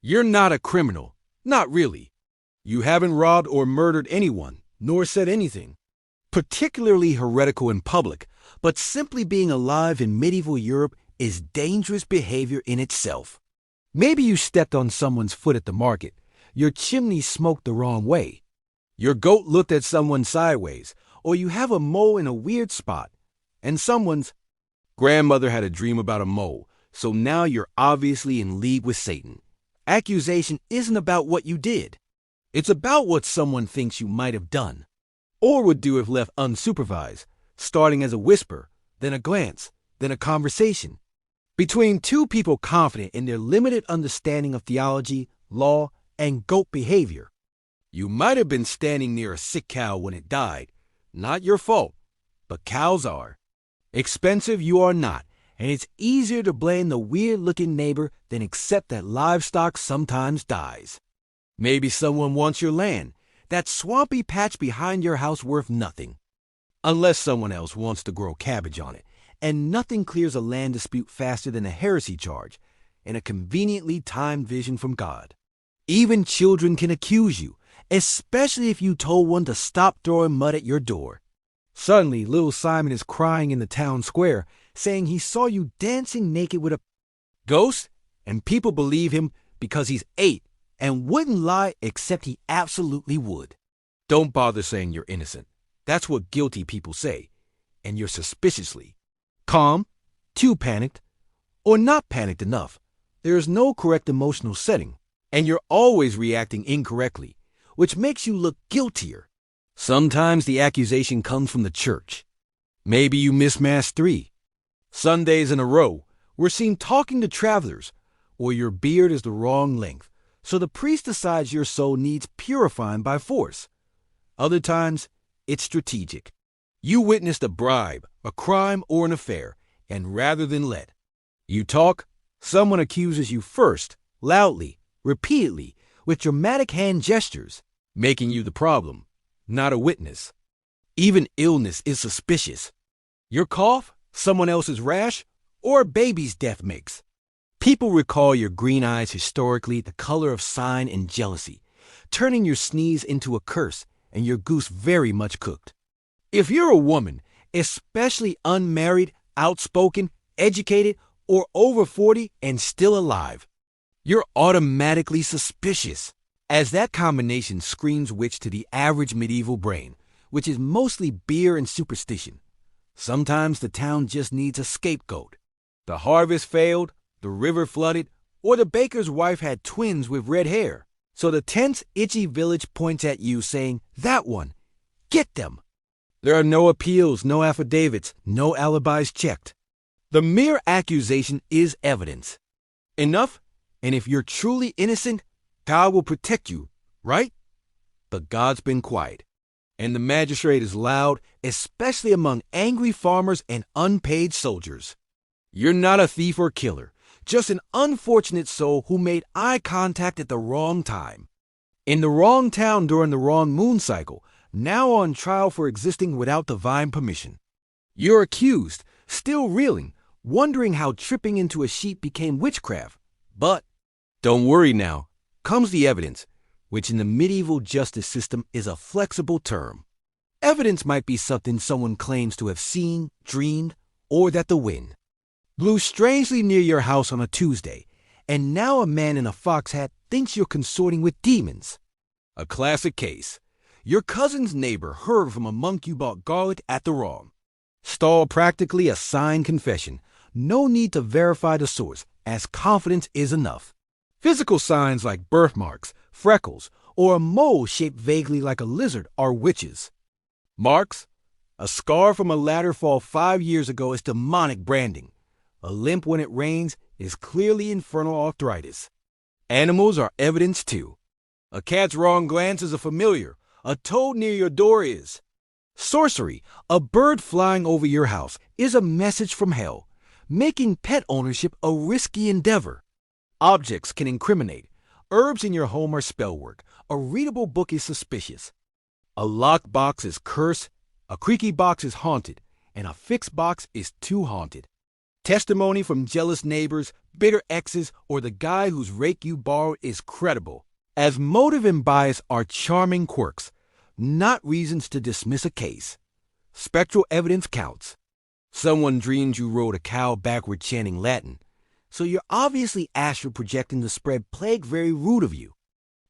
You're not a criminal. Not really. You haven't robbed or murdered anyone, nor said anything particularly heretical in public, but simply being alive in medieval Europe is dangerous behavior in itself. Maybe you stepped on someone's foot at the market, your chimney smoked the wrong way, your goat looked at someone sideways, or you have a mole in a weird spot, and someone's grandmother had a dream about a mole, so now you're obviously in league with Satan. Accusation isn't about what you did. It's about what someone thinks you might have done, or would do if left unsupervised, starting as a whisper, then a glance, then a conversation, between two people confident in their limited understanding of theology, law, and goat behavior. You might have been standing near a sick cow when it died. Not your fault, but cows are. Expensive you are not, and it's easier to blame the weird-looking neighbor than accept that livestock sometimes dies. Maybe someone wants your land, that swampy patch behind your house worth nothing, unless someone else wants to grow cabbage on it, and nothing clears a land dispute faster than a heresy charge and a conveniently timed vision from God. Even children can accuse you, especially if you told one to stop throwing mud at your door. Suddenly, little Simon is crying in the town square, saying he saw you dancing naked with a ghost, and people believe him because he's 8 and wouldn't lie except he absolutely would. Don't bother saying you're innocent. That's what guilty people say, and you're suspiciously calm, too panicked, or not panicked enough. There is no correct emotional setting, and you're always reacting incorrectly, which makes you look guiltier. Sometimes the accusation comes from the church. Maybe you missed Mass 3 Sundays in a row, were seen talking to travelers, or your beard is the wrong length, so the priest decides your soul needs purifying by force. Other times, it's strategic. You witnessed a bribe, a crime, or an affair, and rather than let you talk, someone accuses you first, loudly, repeatedly, with dramatic hand gestures, making you the problem, not a witness. Even illness is suspicious. Your cough, someone else's rash, or a baby's death makes. People recall your green eyes historically the color of sign and jealousy, turning your sneeze into a curse and your goose very much cooked. If you're a woman, especially unmarried, outspoken, educated, or over 40 and still alive, you're automatically suspicious, as that combination screams witch to the average medieval brain, which is mostly beer and superstition. Sometimes the town just needs a scapegoat. The harvest failed, the river flooded, or the baker's wife had twins with red hair. So the tense, itchy village points at you saying, "That one, get them." There are no appeals, no affidavits, no alibis checked. The mere accusation is evidence. Enough, and if you're truly innocent, God will protect you, right? But God's been quiet, and the magistrate is loud, especially among angry farmers and unpaid soldiers. You're not a thief or killer, just an unfortunate soul who made eye contact at the wrong time, in the wrong town during the wrong moon cycle, now on trial for existing without divine permission. You're accused, still reeling, wondering how tripping into a sheep became witchcraft. But don't worry now, comes the evidence, which in the medieval justice system is a flexible term. Evidence might be something someone claims to have seen, dreamed, or that the wind blew strangely near your house on a Tuesday, and now a man in a fox hat thinks you're consorting with demons. A classic case. Your cousin's neighbor heard from a monk you bought garlic at the wrong stall, practically a signed confession. No need to verify the source, as confidence is enough. Physical signs like birthmarks, freckles, or a mole shaped vaguely like a lizard are witches. Marks, a scar from a ladder fall 5 years ago is demonic branding. A limp when it rains is clearly infernal arthritis. Animals are evidence too. A cat's wrong glance is a familiar. A toad near your door is. Sorcery, a bird flying over your house, is a message from hell, making pet ownership a risky endeavor. Objects can incriminate. Herbs in your home are spell work. A readable book is suspicious. A locked box is cursed. A creaky box is haunted. And a fixed box is too haunted. Testimony from jealous neighbors, bitter exes, or the guy whose rake you borrowed is credible, as motive and bias are charming quirks, not reasons to dismiss a case. Spectral evidence counts. Someone dreamed you rode a cow backward chanting Latin, so you're obviously astral projecting to spread plague very rude of you.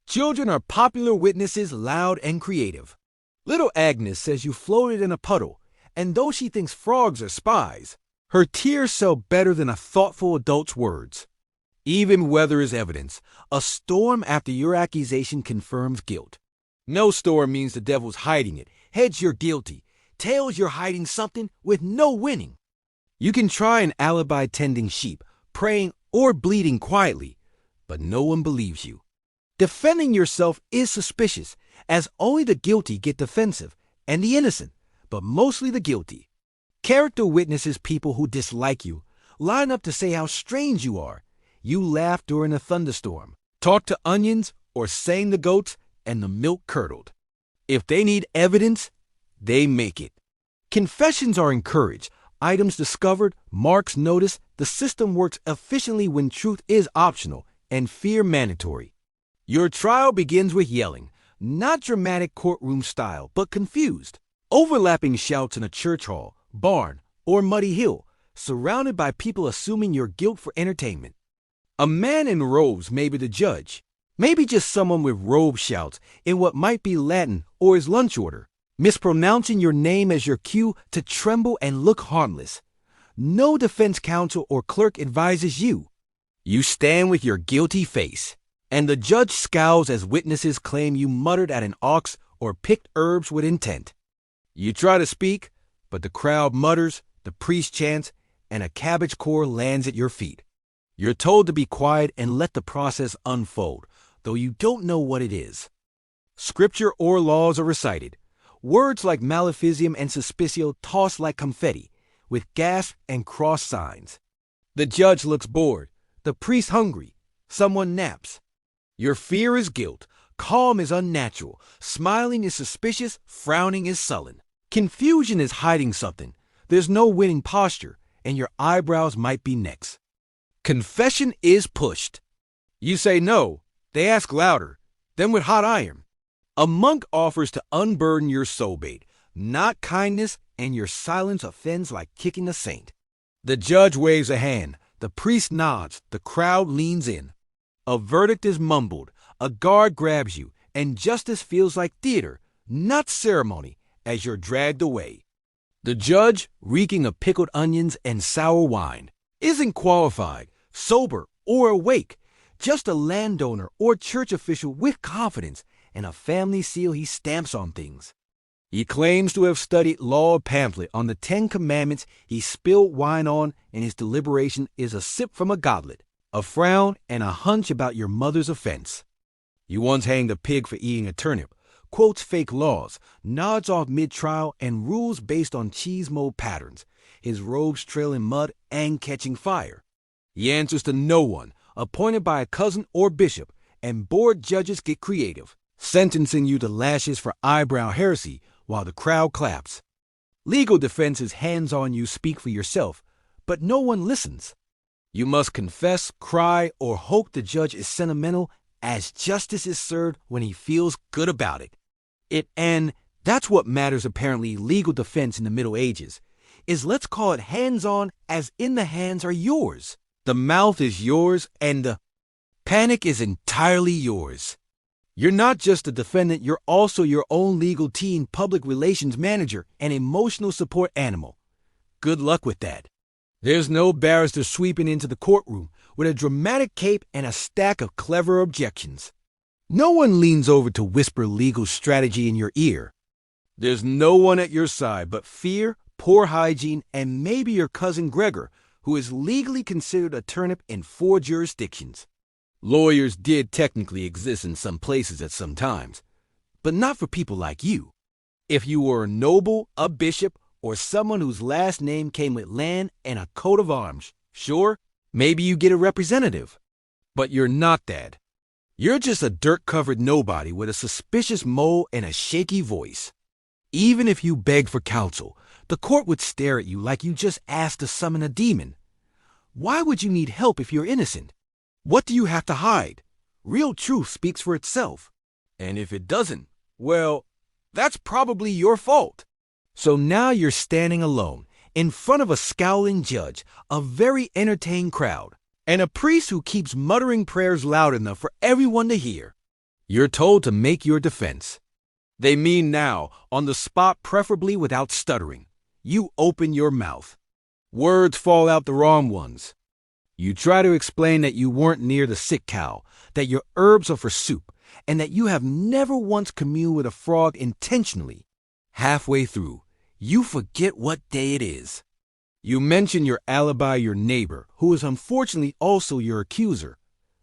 Children are popular witnesses, loud and creative. Little Agnes says you floated in a puddle, and though she thinks frogs are spies, her tears sell better than a thoughtful adult's words. Even weather is evidence. A storm after your accusation confirms guilt. No storm means the devil's hiding it. Heads, you're guilty. Tails, you're hiding something with no winning. You can try an alibi tending sheep, praying or bleeding quietly, but no one believes you. Defending yourself is suspicious, as only the guilty get defensive, and the innocent, but mostly the guilty. Character witnesses people who dislike you, line up to say how strange you are. You laughed during a thunderstorm, talked to onions, or sang the goats, and the milk curdled. If they need evidence, they make it. Confessions are encouraged, items discovered, marks noticed. The system works efficiently when truth is optional and fear mandatory. Your trial begins with yelling, not dramatic courtroom style, but confused. Overlapping shouts in a church hall, barn, or muddy hill, surrounded by people assuming your guilt for entertainment. A man in robes may be the judge, maybe just someone with robe shouts in what might be Latin or his lunch order, mispronouncing your name as your cue to tremble and look harmless. No defense counsel or clerk advises you. You stand with your guilty face, and the judge scowls as witnesses claim you muttered at an ox or picked herbs with intent. You try to speak, but the crowd mutters, the priest chants, and a cabbage core lands at your feet. You're told to be quiet and let the process unfold, though you don't know what it is. Scripture or laws are recited. Words like maleficium and suspicion tossed like confetti, with gasp and cross signs. The judge looks bored, the priest hungry, someone naps. Your fear is guilt, calm is unnatural, smiling is suspicious, frowning is sullen. Confusion is hiding something. There's no winning posture, and your eyebrows might be next. Confession is pushed. You say no, they ask louder, then with hot iron. A monk offers to unburden your soul bait, not kindness, and your silence offends like kicking a saint. The judge waves a hand, the priest nods, the crowd leans in. A verdict is mumbled, a guard grabs you, and justice feels like theater, not ceremony, as you're dragged away. The judge, reeking of pickled onions and sour wine, isn't qualified, sober, or awake, just a landowner or church official with confidence and a family seal he stamps on things. He claims to have studied law pamphlet on the 10 Commandments he spilled wine on, and his deliberation is a sip from a goblet, a frown, and a hunch about your mother's offense. You once hanged a pig for eating a turnip, quotes fake laws, nods off mid-trial, and rules based on cheese mold patterns, his robes trailing mud and catching fire. He answers to no one, appointed by a cousin or bishop, and bored judges get creative, sentencing you to lashes for eyebrow heresy while the crowd claps. Legal defense is hands-on, you speak for yourself, but no one listens. You must confess, cry, or hope the judge is sentimental, as justice is served when he feels good about it. And that's what matters. Apparently, legal defense in the Middle Ages is, let's call it hands-on, as in the hands are yours. The mouth is yours, and the panic is entirely yours. You're not just a defendant, you're also your own legal team, public relations manager, and emotional support animal. Good luck with that. There's no barrister sweeping into the courtroom with a dramatic cape and a stack of clever objections. No one leans over to whisper legal strategy in your ear. There's no one at your side but fear, poor hygiene, and maybe your cousin Gregor, who is legally considered a turnip in 4 jurisdictions. Lawyers did technically exist in some places at some times, but not for people like you. If you were a noble, a bishop, or someone whose last name came with land and a coat of arms, sure, maybe you get a representative. But you're not that. You're just a dirt-covered nobody with a suspicious mole and a shaky voice. Even if you beg for counsel, the court would stare at you like you just asked to summon a demon. Why would you need help if you're innocent? What do you have to hide? Real truth speaks for itself. And if it doesn't, well, that's probably your fault. So now you're standing alone in front of a scowling judge, a very entertained crowd, and a priest who keeps muttering prayers loud enough for everyone to hear. You're told to make your defense. They mean now, on the spot, preferably without stuttering. You open your mouth. Words fall out the wrong ones. You try to explain that you weren't near the sick cow, that your herbs are for soup, and that you have never once communed with a frog intentionally. Halfway through, you forget what day it is. You mention your alibi, your neighbor, who is unfortunately also your accuser.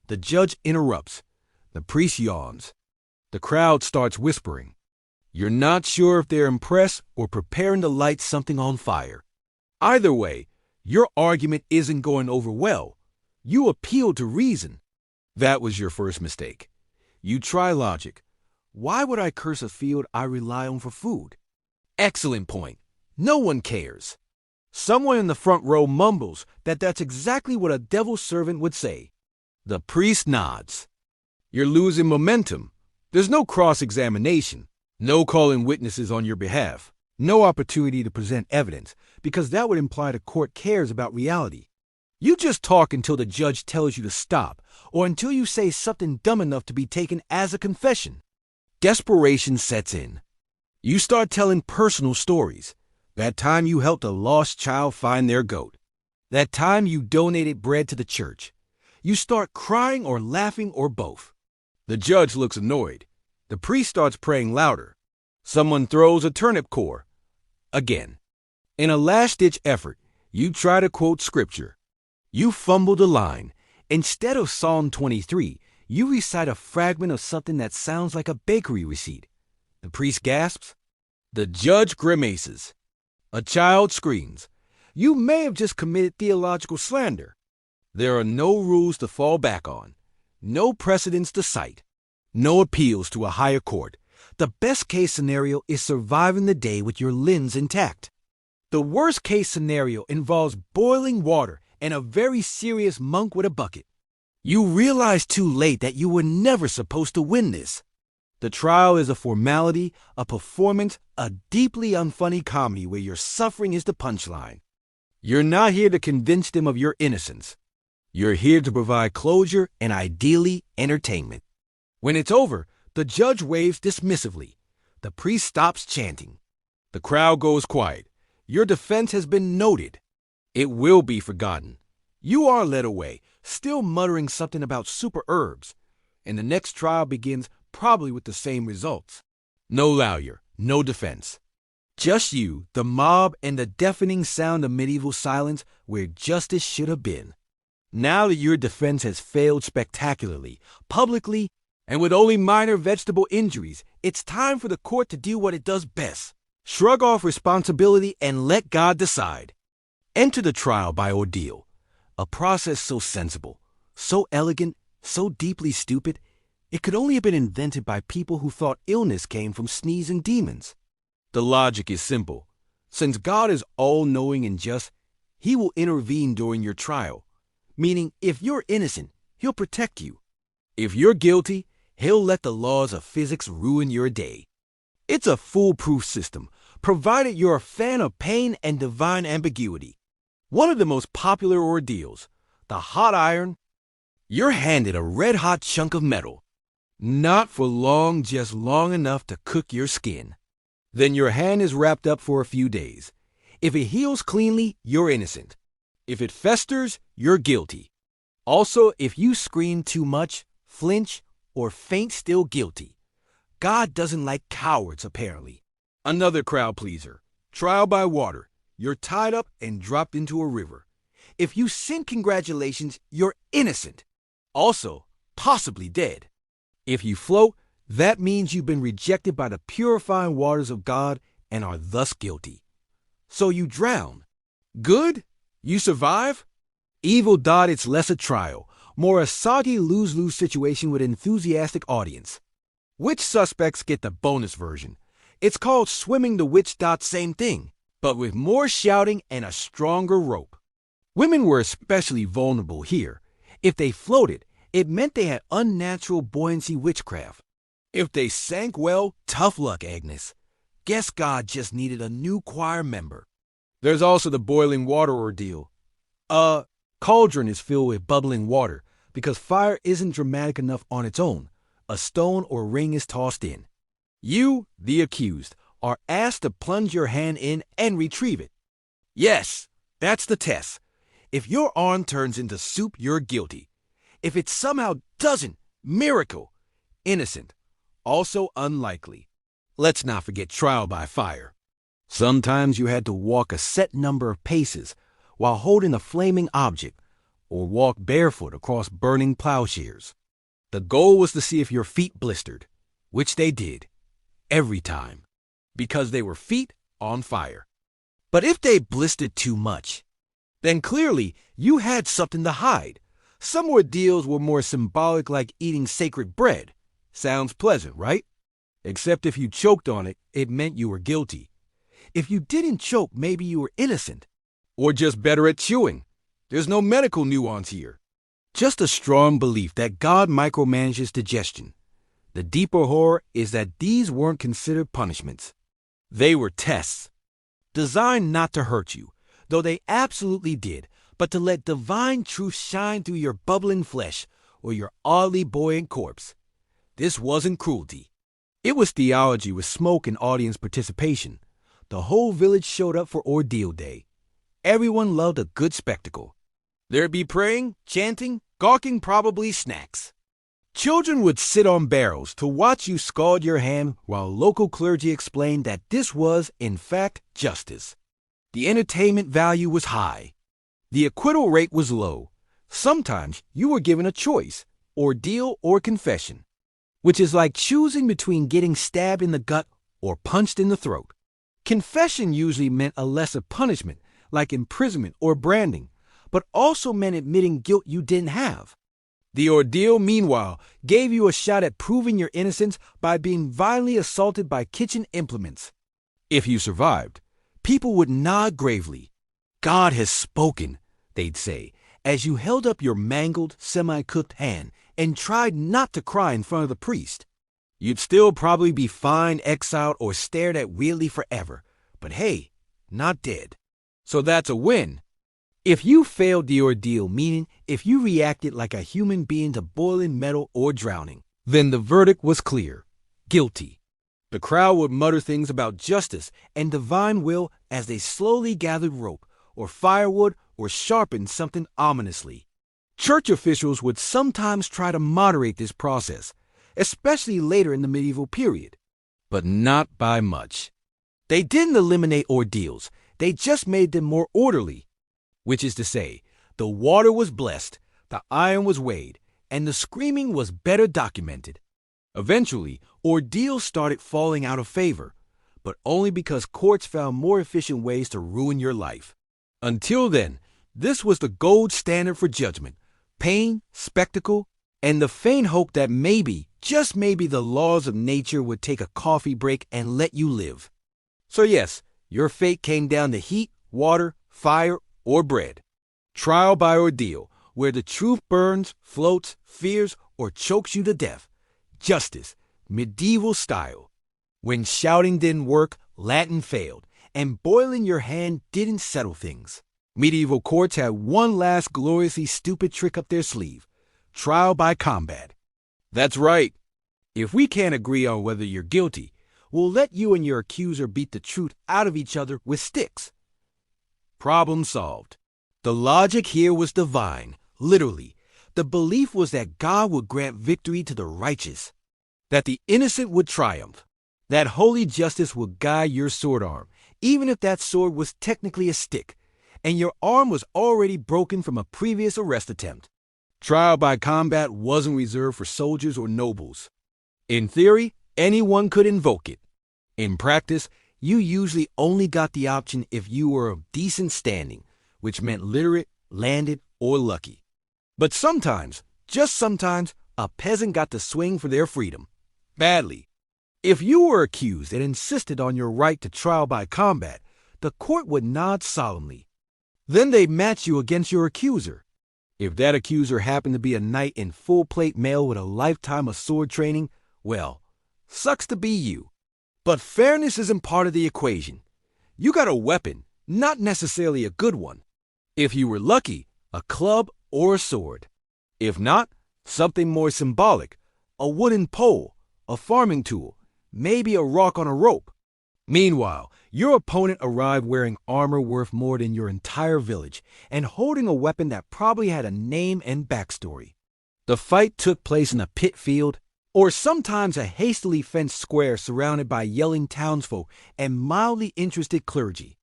The judge interrupts. The priest yawns. The crowd starts whispering. You're not sure if they're impressed or preparing to light something on fire. Either way, your argument isn't going over well. You appeal to reason. That was your first mistake. You try logic. Why would I curse a field I rely on for food? Excellent point. No one cares. Someone in the front row mumbles that that's exactly what a devil's servant would say. The priest nods. You're losing momentum. There's no cross-examination, no calling witnesses on your behalf, no opportunity to present evidence, because that would imply the court cares about reality. You just talk until the judge tells you to stop, or until you say something dumb enough to be taken as a confession. Desperation sets in. You start telling personal stories. That time you helped a lost child find their goat. That time you donated bread to the church. You start crying or laughing or both. The judge looks annoyed. The priest starts praying louder. Someone throws a turnip core. Again. In a last-ditch effort, you try to quote scripture. You fumble the line. Instead of Psalm 23, you recite a fragment of something that sounds like a bakery receipt. The priest gasps. The judge grimaces. A child screams. You may have just committed theological slander. There are no rules to fall back on, no precedents to cite, no appeals to a higher court. The best-case scenario is surviving the day with your limbs intact. The worst-case scenario involves boiling water and a very serious monk with a bucket. You realize too late that you were never supposed to win this. The trial is a formality, a performance, a deeply unfunny comedy where your suffering is the punchline. You're not here to convince them of your innocence. You're here to provide closure and ideally entertainment. When it's over, the judge waves dismissively. The priest stops chanting. The crowd goes quiet. Your defense has been noted. It will be forgotten. You are led away, still muttering something about super herbs. And the next trial begins probably with the same results. No lawyer, no defense. Just you, the mob, and the deafening sound of medieval silence where justice should have been. Now that your defense has failed spectacularly, publicly, and with only minor vegetable injuries, it's time for the court to do what it does best. Shrug off responsibility and let God decide. Enter the trial by ordeal, a process so sensible, so elegant, so deeply stupid, it could only have been invented by people who thought illness came from sneezing demons. The logic is simple. Since God is all-knowing and just, He will intervene during your trial. Meaning, if you're innocent, He'll protect you. If you're guilty, He'll let the laws of physics ruin your day. It's a foolproof system, provided you're a fan of pain and divine ambiguity. One of the most popular ordeals, the hot iron. You're handed a red-hot chunk of metal. Not for long, just long enough to cook your skin. Then your hand is wrapped up for a few days. If it heals cleanly, you're innocent. If it festers, you're guilty. Also, if you scream too much, flinch, or faint, still guilty. God doesn't like cowards, apparently. Another crowd pleaser. Trial by water. You're tied up and dropped into a river. If you sin, congratulations, you're innocent. Also, possibly dead. If you float, that means you've been rejected by the purifying waters of God and are thus guilty. So you drown. Good? You survive? Evil dot, it's less a trial, more a soggy lose-lose situation with enthusiastic audience. Witch suspects get the bonus version. It's called swimming the witch dot, same thing, but with more shouting and a stronger rope. Women were especially vulnerable here. If they floated, it meant they had unnatural buoyancy witchcraft. If they sank, well, tough luck, Agnes. Guess God just needed a new choir member. There's also the boiling water ordeal. A cauldron is filled with bubbling water because fire isn't dramatic enough on its own. A stone or ring is tossed in. You, the accused, are asked to plunge your hand in and retrieve it. Yes, that's the test. If your arm turns into soup, you're guilty. If it somehow doesn't, miracle, innocent. Also unlikely. Let's not forget trial by fire. Sometimes you had to walk a set number of paces while holding a flaming object, or walk barefoot across burning plowshares. The goal was to see if your feet blistered, which they did, every time, because they were feet on fire. But if they blistered too much, then clearly you had something to hide. Some ordeals were more symbolic, like eating sacred bread. Sounds pleasant, right? Except if you choked on it, it meant you were guilty. If you didn't choke, maybe you were innocent. Or just better at chewing. There's no medical nuance here. Just a strong belief that God micromanages digestion. The deeper horror is that these weren't considered punishments. They were tests. Designed not to hurt you, though they absolutely did, but to let divine truth shine through your bubbling flesh or your oddly buoyant corpse. This wasn't cruelty. It was theology with smoke and audience participation. The whole village showed up for Ordeal Day. Everyone loved a good spectacle. There'd be praying, chanting, gawking, probably snacks. Children would sit on barrels to watch you scald your hand while local clergy explained that this was, in fact, justice. The entertainment value was high. The acquittal rate was low. Sometimes you were given a choice, ordeal or confession, which is like choosing between getting stabbed in the gut or punched in the throat. Confession usually meant a lesser punishment, like imprisonment or branding, but also meant admitting guilt you didn't have. The ordeal, meanwhile, gave you a shot at proving your innocence by being violently assaulted by kitchen implements. If you survived, people would nod gravely. God has spoken, they'd say, as you held up your mangled, semi-cooked hand and tried not to cry in front of the priest. You'd still probably be fined, exiled, or stared at weirdly forever. But hey, not dead. So that's a win. If you failed the ordeal, meaning if you reacted like a human being to boiling metal or drowning, then the verdict was clear. Guilty. The crowd would mutter things about justice and divine will as they slowly gathered rope or firewood or sharpened something ominously. Church officials would sometimes try to moderate this process, especially later in the medieval period, but not by much. They didn't eliminate ordeals, they just made them more orderly. Which is to say, the water was blessed, the iron was weighed, and the screaming was better documented. Eventually, ordeals started falling out of favor, but only because courts found more efficient ways to ruin your life. Until then, this was the gold standard for judgment, pain, spectacle, and the faint hope that maybe, just maybe, the laws of nature would take a coffee break and let you live. So yes, your fate came down to heat, water, fire, or bread. Trial by ordeal, where the truth burns, floats, fears, or chokes you to death. Justice, medieval style. When shouting didn't work, Latin failed, and boiling your hand didn't settle things. Medieval courts had one last gloriously stupid trick up their sleeve. Trial by combat. That's right. If we can't agree on whether you're guilty, we'll let you and your accuser beat the truth out of each other with sticks. Problem solved. The logic here was divine, literally. The belief was that God would grant victory to the righteous, that the innocent would triumph, that holy justice would guide your sword arm, even if that sword was technically a stick, and your arm was already broken from a previous arrest attempt. Trial by combat wasn't reserved for soldiers or nobles. In theory, anyone could invoke it. In practice, you usually only got the option if you were of decent standing, which meant literate, landed, or lucky. But sometimes, just sometimes, a peasant got to swing for their freedom. Badly. If you were accused and insisted on your right to trial by combat, the court would nod solemnly. Then they match you against your accuser. If that accuser happened to be a knight in full-plate mail with a lifetime of sword training, well, sucks to be you. But fairness isn't part of the equation. You got a weapon, not necessarily a good one. If you were lucky, a club or a sword. If not, something more symbolic, a wooden pole, a farming tool, maybe a rock on a rope. Meanwhile, your opponent arrived wearing armor worth more than your entire village and holding a weapon that probably had a name and backstory. The fight took place in a pit field, or sometimes a hastily fenced square surrounded by yelling townsfolk and mildly interested clergy.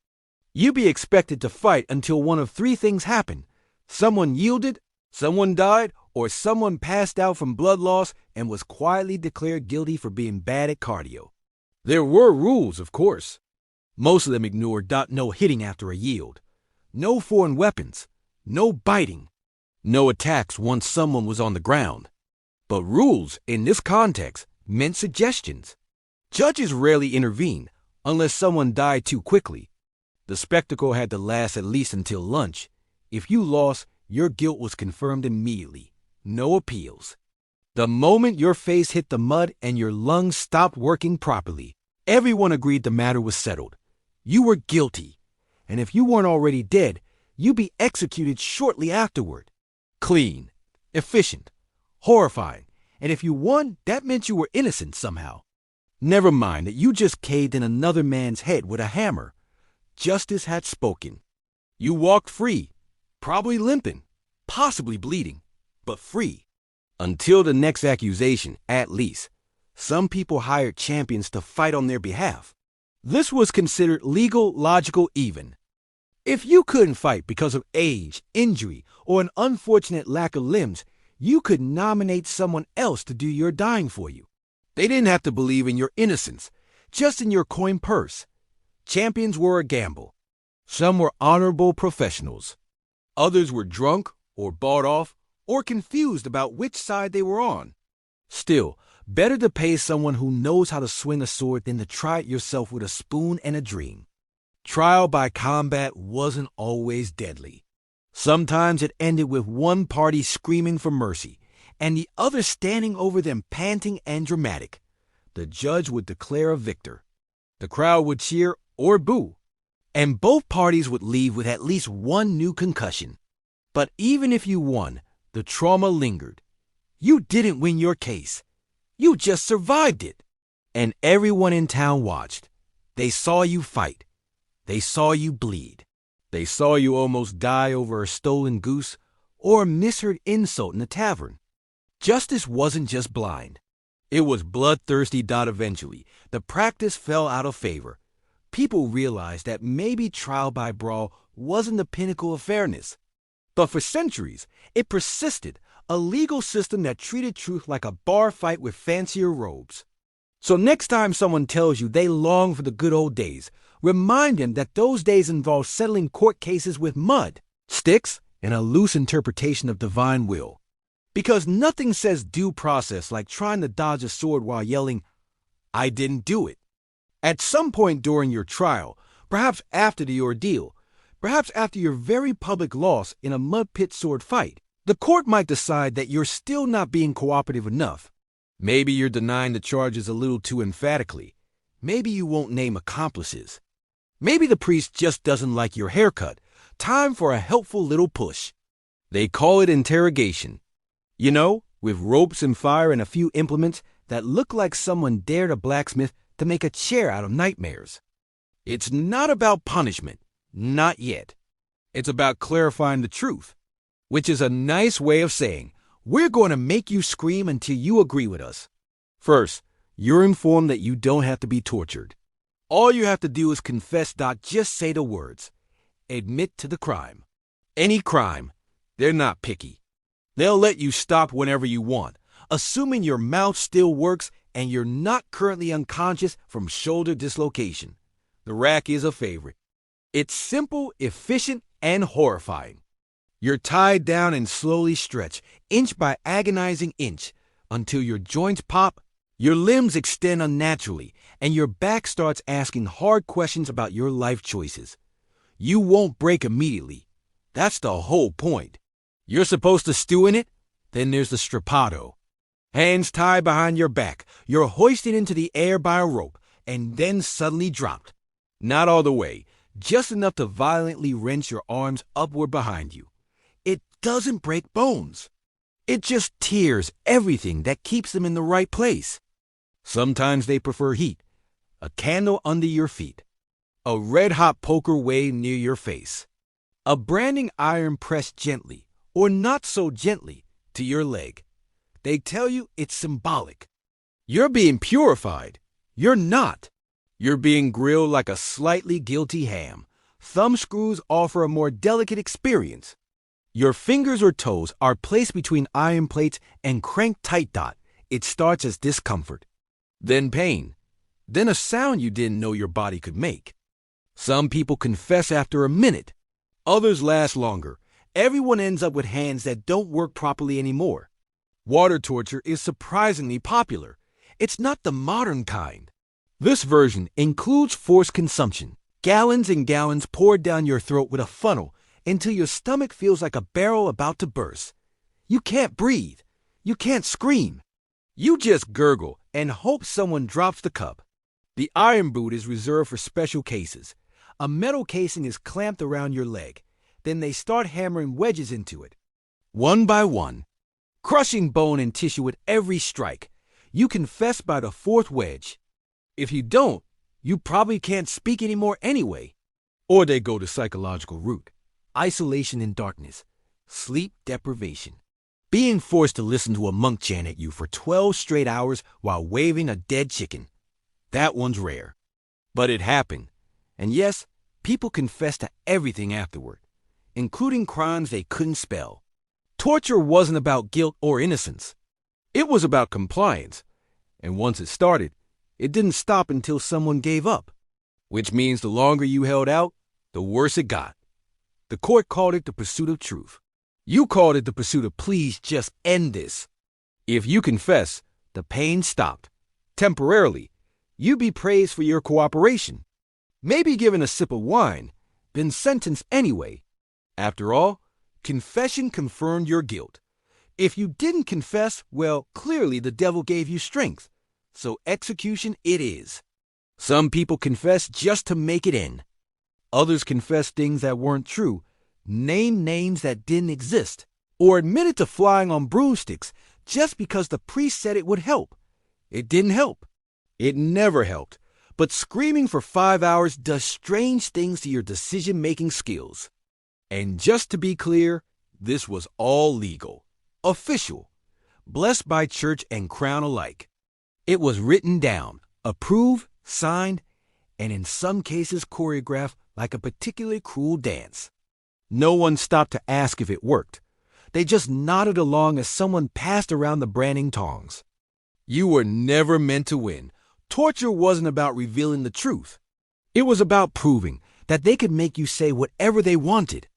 You'd be expected to fight until one of three things happened. Someone yielded, someone died, or someone passed out from blood loss and was quietly declared guilty for being bad at cardio. There were rules, of course. Most of them ignored no hitting after a yield, no foreign weapons, no biting, no attacks once someone was on the ground. But rules, in this context, meant suggestions. Judges rarely intervened unless someone died too quickly. The spectacle had to last at least until lunch. If you lost, your guilt was confirmed immediately. No appeals. The moment your face hit the mud and your lungs stopped working properly, everyone agreed the matter was settled. You were guilty, and if you weren't already dead, you'd be executed shortly afterward. Clean, efficient, horrifying, and if you won, that meant you were innocent somehow. Never mind that you just caved in another man's head with a hammer. Justice had spoken. You walked free, probably limping, possibly bleeding, but free. Until the next accusation, at least. Some people hired champions to fight on their behalf. This was considered legal, logical, even. If you couldn't fight because of age, injury, or an unfortunate lack of limbs, you could nominate someone else to do your dying for you. They didn't have to believe in your innocence, just in your coin purse. Champions were a gamble. Some were honorable professionals. Others were drunk or bought off or confused about which side they were on. Still, better to pay someone who knows how to swing a sword than to try it yourself with a spoon and a dream. Trial by combat wasn't always deadly. Sometimes it ended with one party screaming for mercy and the other standing over them panting and dramatic. The judge would declare a victor. The crowd would cheer or boo, and both parties would leave with at least one new concussion. But even if you won, the trauma lingered. You didn't win your case. You just survived it. And everyone in town watched. They saw you fight. They saw you bleed. They saw you almost die over a stolen goose or a misheard insult in the tavern. Justice wasn't just blind. It was bloodthirsty. Eventually, the practice fell out of favor. People realized that maybe trial by brawl wasn't the pinnacle of fairness. But for centuries, it persisted, a legal system that treated truth like a bar fight with fancier robes. So next time someone tells you they long for the good old days, remind them that those days involved settling court cases with mud, sticks, and a loose interpretation of divine will. Because nothing says due process like trying to dodge a sword while yelling, "I didn't do it." At some point during your trial, perhaps after the ordeal, perhaps after your very public loss in a mud pit sword fight, the court might decide that you're still not being cooperative enough. Maybe you're denying the charges a little too emphatically. Maybe you won't name accomplices. Maybe the priest just doesn't like your haircut. Time for a helpful little push. They call it interrogation. You know, with ropes and fire and a few implements that look like someone dared a blacksmith to make a chair out of nightmares. It's not about punishment. Not yet. It's about clarifying the truth, which is a nice way of saying, we're going to make you scream until you agree with us. First, you're informed that you don't have to be tortured. All you have to do is confess. Just say the words. Admit to the crime. Any crime. They're not picky. They'll let you stop whenever you want, assuming your mouth still works and you're not currently unconscious from shoulder dislocation. The rack is a favorite. It's simple, efficient, and horrifying. You're tied down and slowly stretched, inch by agonizing inch, until your joints pop, your limbs extend unnaturally, and your back starts asking hard questions about your life choices. You won't break immediately. That's the whole point. You're supposed to stew in it, then there's the strappato. Hands tied behind your back, you're hoisted into the air by a rope, and then suddenly dropped. Not all the way, just enough to violently wrench your arms upward behind you. It doesn't break bones. It just tears everything that keeps them in the right place. Sometimes they prefer heat, a candle under your feet, a red-hot poker waved near your face, a branding iron pressed gently, or not so gently, to your leg. They tell you it's symbolic. You're being purified. You're not. You're being grilled like a slightly guilty ham. Thumb screws offer a more delicate experience. Your fingers or toes are placed between iron plates and cranked tight. It starts as discomfort, then pain, then a sound you didn't know your body could make. Some people confess after a minute. Others last longer. Everyone ends up with hands that don't work properly anymore. Water torture is surprisingly popular. It's not the modern kind. This version includes forced consumption. Gallons and gallons poured down your throat with a funnel until your stomach feels like a barrel about to burst. You can't breathe. You can't scream. You just gurgle and hope someone drops the cup. The iron boot is reserved for special cases. A metal casing is clamped around your leg. Then they start hammering wedges into it, one by one, crushing bone and tissue with every strike. You confess by the fourth wedge. If you don't, you probably can't speak anymore anyway. Or they go the psychological route. Isolation in darkness, sleep deprivation. Being forced to listen to a monk chant at you for 12 straight hours while waving a dead chicken. That one's rare. But it happened. And yes, people confess to everything afterward, including crimes they couldn't spell. Torture wasn't about guilt or innocence. It was about compliance. And once it started, it didn't stop until someone gave up. Which means the longer you held out, the worse it got. The court called it the pursuit of truth. You called it the pursuit of please just end this. If you confess, the pain stopped. Temporarily, you'd be praised for your cooperation. Maybe given a sip of wine, then sentenced anyway. After all, confession confirmed your guilt. If you didn't confess, well, clearly the devil gave you strength. So execution it is. Some people confess just to make it in. Others confess things that weren't true, name names that didn't exist, or admitted to flying on broomsticks just because the priest said it would help. It didn't help. It never helped. But screaming for 5 hours does strange things to your decision-making skills. And just to be clear, this was all legal, official, blessed by church and crown alike. It was written down, approved, signed, and in some cases choreographed like a particularly cruel dance. No one stopped to ask if it worked. They just nodded along as someone passed around the branding tongs. You were never meant to win. Torture wasn't about revealing the truth. It was about proving that they could make you say whatever they wanted.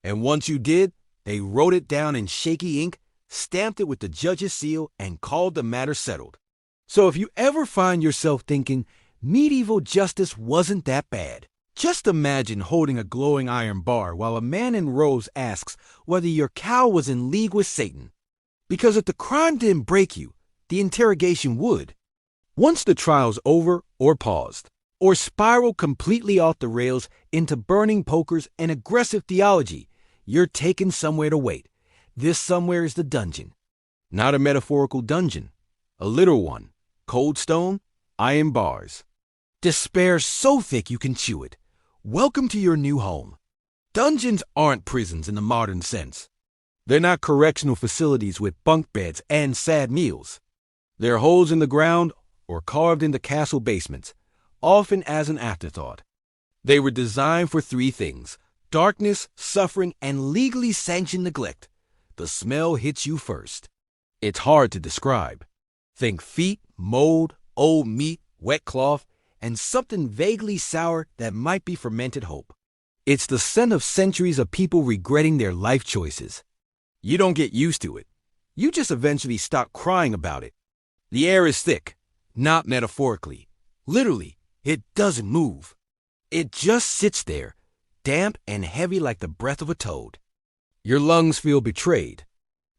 And once you did, they wrote it down in shaky ink, stamped it with the judge's seal, and called the matter settled. So if you ever find yourself thinking medieval justice wasn't that bad, just imagine holding a glowing iron bar while a man in robes asks whether your cow was in league with Satan. Because if the crime didn't break you, the interrogation would. Once the trial's over or paused, or spiraled completely off the rails into burning pokers and aggressive theology, you're taken somewhere to wait. This somewhere is the dungeon. Not a metaphorical dungeon, a literal one. Cold stone, iron bars. Despair so thick you can chew it. Welcome to your new home. Dungeons aren't prisons in the modern sense. They're not correctional facilities with bunk beds and sad meals. They're holes in the ground or carved into castle basements, often as an afterthought. They were designed for 3 things: darkness, suffering, and legally sanctioned neglect. The smell hits you first. It's hard to describe. Think feet, mold, old meat, wet cloth, and something vaguely sour that might be fermented hope. It's the scent of centuries of people regretting their life choices. You don't get used to it. You just eventually stop crying about it. The air is thick, not metaphorically. Literally, it doesn't move. It just sits there, damp and heavy like the breath of a toad. Your lungs feel betrayed.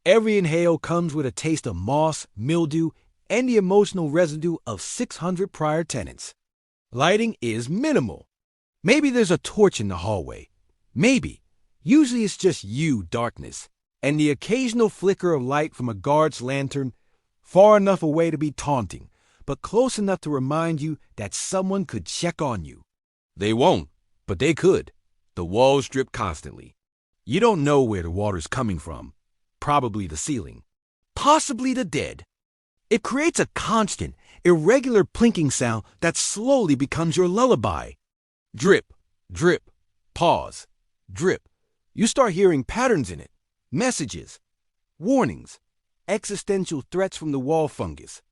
Every inhale comes with a taste of moss, mildew, and the emotional residue of 600 prior tenants. Lighting is minimal. Maybe there's a torch in the hallway. Maybe. Usually it's just you, darkness, and the occasional flicker of light from a guard's lantern, far enough away to be taunting, but close enough to remind you that someone could check on you. They won't, but they could. The walls drip constantly. You don't know where the water's coming from. Probably the ceiling. Possibly the dead. It creates a constant, irregular plinking sound that slowly becomes your lullaby. Drip, drip, pause, drip. You start hearing patterns in it. Messages, warnings, existential threats from the wall fungus.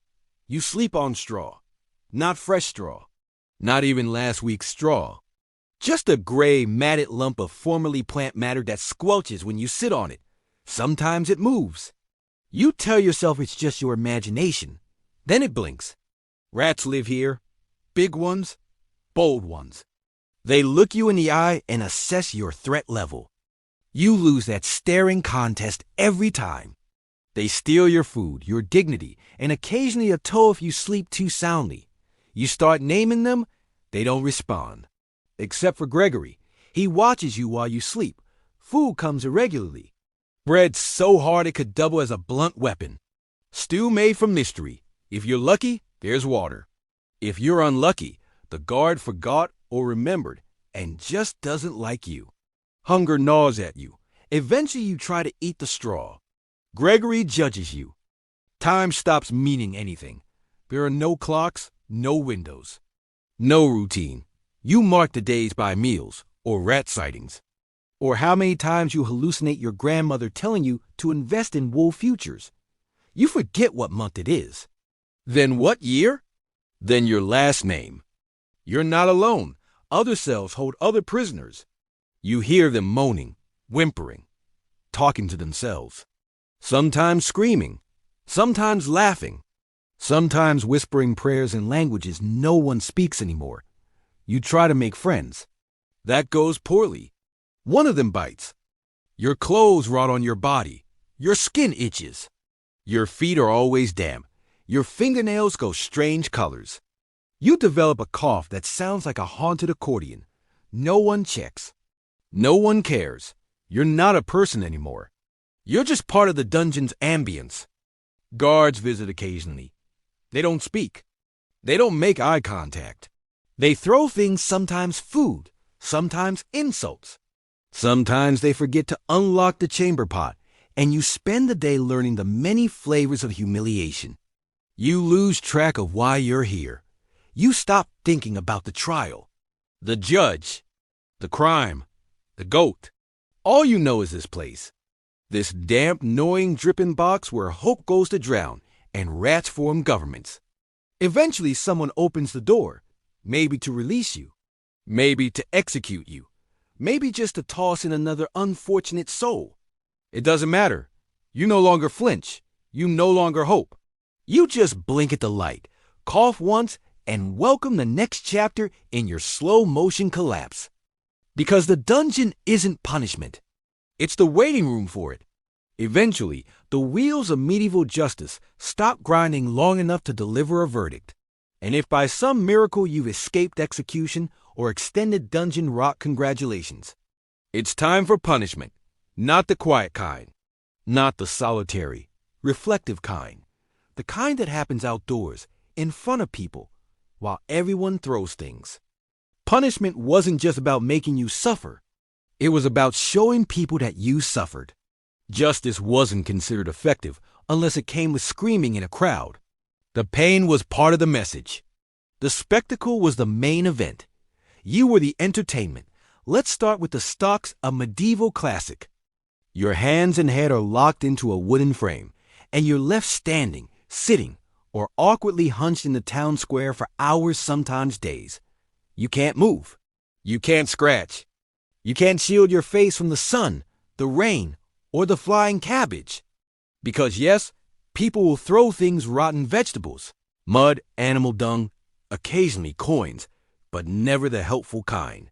You sleep on straw. Not fresh straw. Not even last week's straw. Just a gray, matted lump of formerly plant matter that squelches when you sit on it. Sometimes it moves. You tell yourself it's just your imagination. Then it blinks. Rats live here. Big ones, bold ones. They look you in the eye and assess your threat level. You lose that staring contest every time. They steal your food, your dignity, and occasionally a toe if you sleep too soundly. You start naming them, they don't respond. Except for Gregory. He watches you while you sleep. Food comes irregularly. Bread so hard it could double as a blunt weapon. Stew made from mystery. If you're lucky, there's water. If you're unlucky, the guard forgot or remembered and just doesn't like you. Hunger gnaws at you. Eventually you try to eat the straw. Gregory judges you. Time stops meaning anything. There are no clocks, no windows. No routine. You mark the days by meals or rat sightings. Or how many times you hallucinate your grandmother telling you to invest in wool futures. You forget what month it is. Then what year? Then your last name. You're not alone. Other cells hold other prisoners. You hear them moaning, whimpering, talking to themselves. Sometimes screaming, sometimes laughing, sometimes whispering prayers in languages no one speaks anymore. You try to make friends. That goes poorly. One of them bites. Your clothes rot on your body. Your skin itches. Your feet are always damp. Your fingernails go strange colors. You develop a cough that sounds like a haunted accordion. No one checks. No one cares. You're not a person anymore. You're just part of the dungeon's ambience. Guards visit occasionally. They don't speak. They don't make eye contact. They throw things, sometimes food, sometimes insults. Sometimes they forget to unlock the chamber pot, and you spend the day learning the many flavors of humiliation. You lose track of why you're here. You stop thinking about the trial, the judge, the crime, the goat. All you know is this place. This damp, gnawing, dripping box where hope goes to drown and rats form governments. Eventually someone opens the door, maybe to release you, maybe to execute you, maybe just to toss in another unfortunate soul. It doesn't matter. You no longer flinch. You no longer hope. You just blink at the light, cough once, and welcome the next chapter in your slow-motion collapse. Because the dungeon isn't punishment. It's the waiting room for it. Eventually, the wheels of medieval justice stop grinding long enough to deliver a verdict. And if by some miracle you've escaped execution or extended dungeon rot, congratulations. It's time for punishment, not the quiet kind, not the solitary, reflective kind, the kind that happens outdoors, in front of people, while everyone throws things. Punishment wasn't just about making you suffer. It was about showing people that you suffered. Justice wasn't considered effective unless it came with screaming in a crowd. The pain was part of the message. The spectacle was the main event. You were the entertainment. Let's start with the stocks, a medieval classic. Your hands and head are locked into a wooden frame, and you're left standing, sitting, or awkwardly hunched in the town square for hours, sometimes days. You can't move. You can't scratch. You can't shield your face from the sun, the rain, or the flying cabbage. Because yes, people will throw things, rotten vegetables, mud, animal dung, occasionally coins, but never the helpful kind.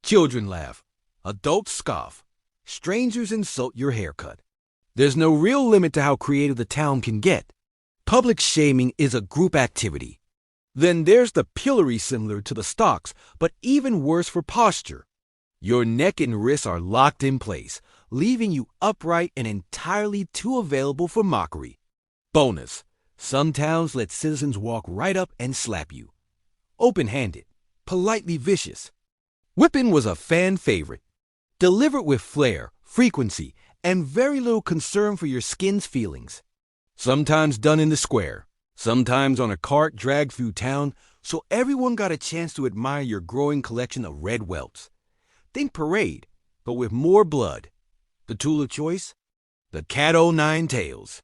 Children laugh. Adults scoff. Strangers insult your haircut. There's no real limit to how creative the town can get. Public shaming is a group activity. Then there's the pillory similar to the stocks, but even worse for posture. Your neck and wrists are locked in place, leaving you upright and entirely too available for mockery. Bonus: some towns let citizens walk right up and slap you. Open-handed, politely vicious. Whipping was a fan favorite. Delivered with flair, frequency, and very little concern for your skin's feelings. Sometimes done in the square, sometimes on a cart dragged through town, so everyone got a chance to admire your growing collection of red welts. Think parade, but with more blood. The tool of choice? The Cat O' Tails.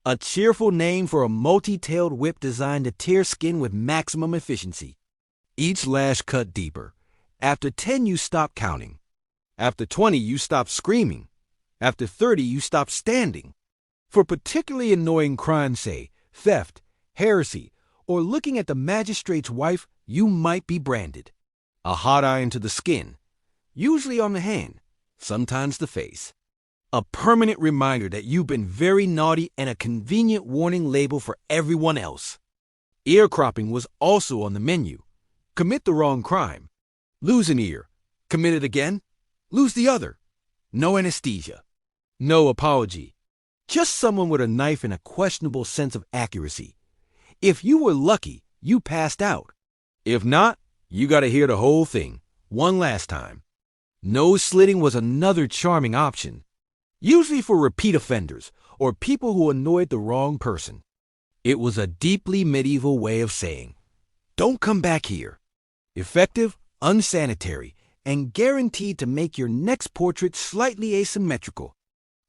A cheerful name for a multi-tailed whip designed to tear skin with maximum efficiency. Each lash cut deeper. After 10, you stop counting. After 20, you stop screaming. After 30, you stop standing. For particularly annoying crimes, say theft, heresy, or looking at the magistrate's wife, you might be branded. A hot iron to the skin, usually on the hand, sometimes the face. A permanent reminder that you've been very naughty and a convenient warning label for everyone else. Ear cropping was also on the menu. Commit the wrong crime. Lose an ear. Commit it again. Lose the other. No anesthesia. No apology. Just someone with a knife and a questionable sense of accuracy. If you were lucky, you passed out. If not, you got to hear the whole thing, one last time. Nose slitting was another charming option, usually for repeat offenders or people who annoyed the wrong person. It was a deeply medieval way of saying, "Don't come back here." Effective, unsanitary, and guaranteed to make your next portrait slightly asymmetrical.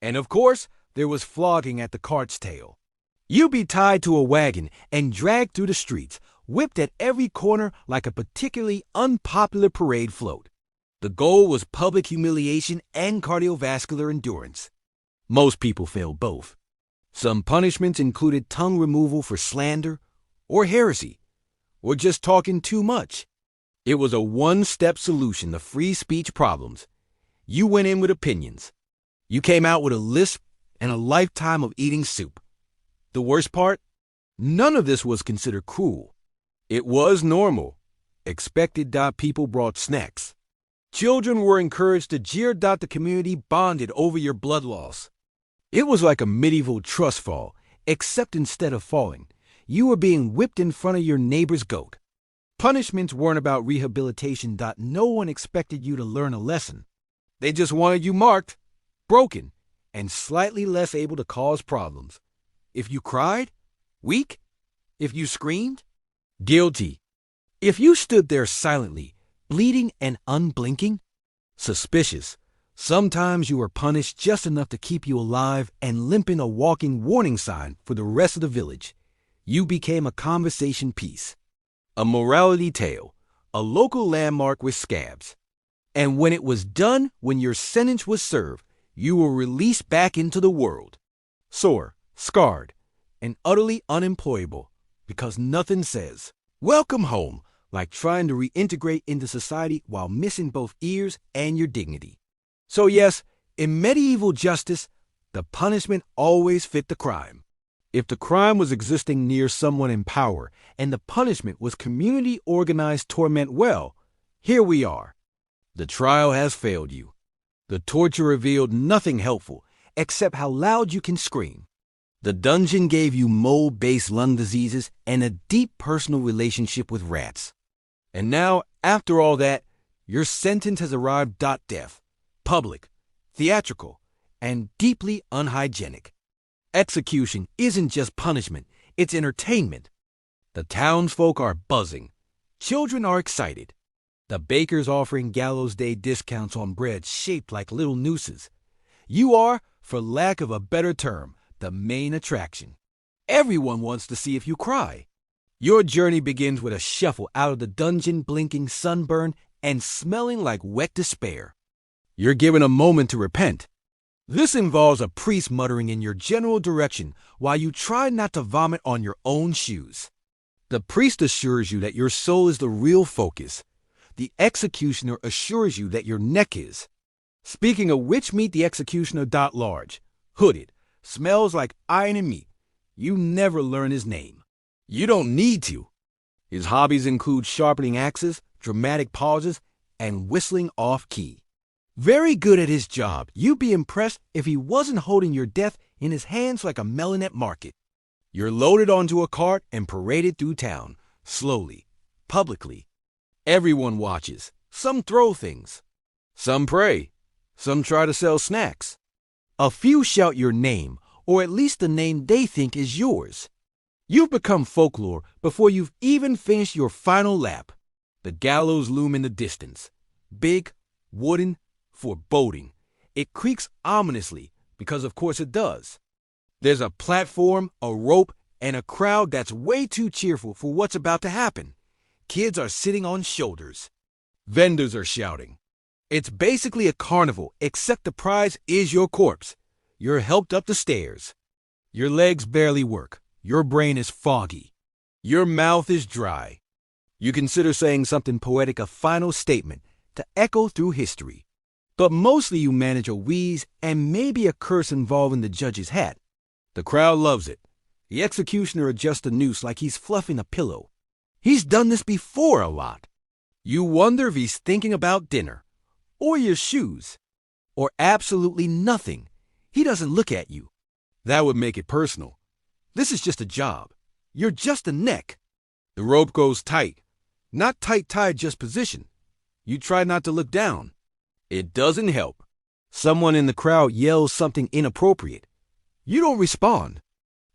And of course, there was flogging at the cart's tail. You'd be tied to a wagon and dragged through the streets, whipped at every corner like a particularly unpopular parade float. The goal was public humiliation and cardiovascular endurance. Most people failed both. Some punishments included tongue removal for slander, or heresy, or just talking too much. It was a one-step solution to free speech problems. You went in with opinions. You came out with a lisp and a lifetime of eating soup. The worst part? None of this was considered cruel. It was normal. Expected. People brought snacks. Children were encouraged to jeer. The community bonded over your blood loss. It was like a medieval trust fall, except instead of falling, you were being whipped in front of your neighbor's goat. Punishments weren't about rehabilitation. No one expected you to learn a lesson. They just wanted you marked, broken, and slightly less able to cause problems. If you cried, weak. If you screamed, guilty. If you stood there silently, bleeding and unblinking, suspicious. Sometimes you were punished just enough to keep you alive and limping, a walking warning sign for the rest of the village. You became a conversation piece, a morality tale, a local landmark with scabs. And when it was done, when your sentence was served, you were released back into the world, sore, scarred, and utterly unemployable, because nothing says, "Welcome home," like trying to reintegrate into society while missing both ears and your dignity. So yes, in medieval justice, the punishment always fit the crime. If the crime was existing near someone in power and the punishment was community-organized torment, well, here we are. The trial has failed you. The torture revealed nothing helpful except how loud you can scream. The dungeon gave you mold-based lung diseases and a deep personal relationship with rats. And now, after all that, your sentence has arrived. Death. Public, theatrical, and deeply unhygienic. Execution isn't just punishment, it's entertainment. The townsfolk are buzzing. Children are excited. The baker's offering gallows day discounts on bread shaped like little nooses. You are, for lack of a better term, the main attraction. Everyone wants to see if you cry. Your journey begins with a shuffle out of the dungeon, blinking, sunburned, and smelling like wet despair. You're given a moment to repent. This involves a priest muttering in your general direction while you try not to vomit on your own shoes. The priest assures you that your soul is the real focus. The executioner assures you that your neck is. Speaking of which, meet the executioner dot large. Hooded, smells like iron and meat. You never learn his name. You don't need to. His hobbies include sharpening axes, dramatic pauses, and whistling off-key. Very good at his job. You'd be impressed if he wasn't holding your death in his hands like a melon at market. You're loaded onto a cart and paraded through town, slowly, publicly. Everyone watches. Some throw things. Some pray. Some try to sell snacks. A few shout your name, or at least the name they think is yours. You've become folklore before you've even finished your final lap. The gallows loom in the distance. Big, wooden, foreboding. It creaks ominously, because of course it does. There's a platform, a rope, and a crowd that's way too cheerful for what's about to happen. Kids are sitting on shoulders. Vendors are shouting. It's basically a carnival, except the prize is your corpse. You're helped up the stairs. Your legs barely work. Your brain is foggy. Your mouth is dry. You consider saying something poetic, a final statement, to echo through history. But mostly you manage a wheeze and maybe a curse involving the judge's hat. The crowd loves it. The executioner adjusts the noose like he's fluffing a pillow. He's done this before a lot. You wonder if he's thinking about dinner, or your shoes, or absolutely nothing. He doesn't look at you. That would make it personal. This is just a job. You're just a neck. The rope goes tight. Not tight-tied, just position. You try not to look down. It doesn't help. Someone in the crowd yells something inappropriate. You don't respond.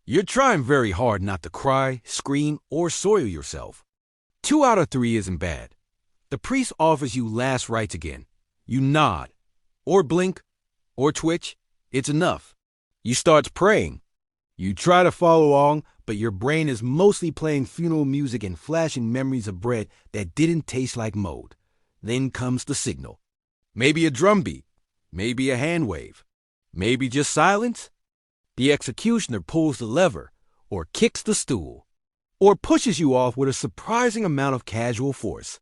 You're trying very hard not to cry, scream, or soil yourself. 2 out of 3 isn't bad. The priest offers you last rites again. You nod, or blink, or twitch. It's enough. You start praying. You try to follow along, but your brain is mostly playing funeral music and flashing memories of bread that didn't taste like mold. Then comes the signal. Maybe a drum beat, maybe a hand wave, maybe just silence. The executioner pulls the lever, or kicks the stool, or pushes you off with a surprising amount of casual force.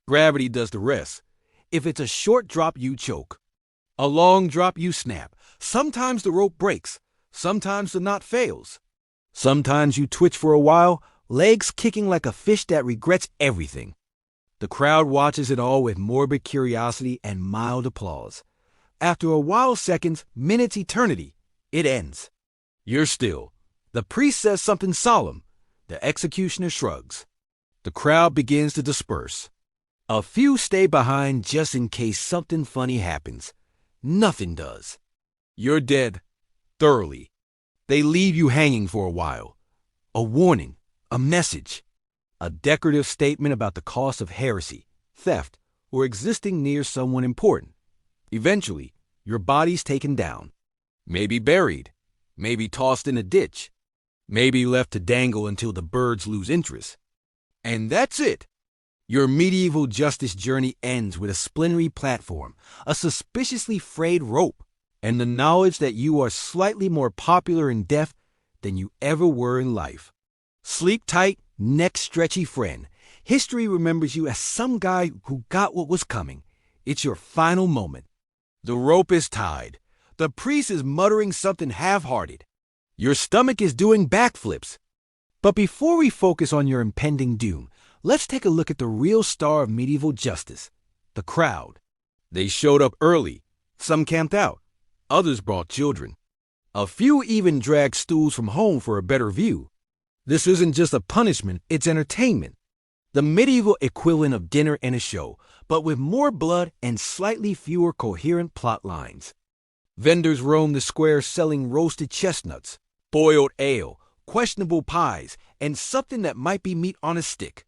Gravity does the rest. If it's a short drop, you choke. A long drop, you snap. Sometimes the rope breaks. Sometimes the knot fails. Sometimes you twitch for a while, legs kicking like a fish that regrets everything. The crowd watches it all with morbid curiosity and mild applause. After a while, seconds, minutes, eternity, it ends. You're still. The priest says something solemn. The executioner shrugs. The crowd begins to disperse. A few stay behind just in case something funny happens. Nothing does. You're dead. Thoroughly. They leave you hanging for a while. A warning, a message, a decorative statement about the cost of heresy, theft, or existing near someone important. Eventually, your body's taken down. Maybe buried. Maybe tossed in a ditch. Maybe left to dangle until the birds lose interest. And that's it. Your medieval justice journey ends with a splintery platform, a suspiciously frayed rope, and the knowledge that you are slightly more popular in death than you ever were in life. Sleep tight, neck-stretchy friend. History remembers you as some guy who got what was coming. It's your final moment. The rope is tied. The priest is muttering something half-hearted. Your stomach is doing backflips. But before we focus on your impending doom, let's take a look at the real star of medieval justice, the crowd. They showed up early. Some camped out. Others brought children. A few even dragged stools from home for a better view. This isn't just a punishment, it's entertainment. The medieval equivalent of dinner and a show, but with more blood and slightly fewer coherent plot lines. Vendors roam the square selling roasted chestnuts, boiled ale, questionable pies, and something that might be meat on a stick.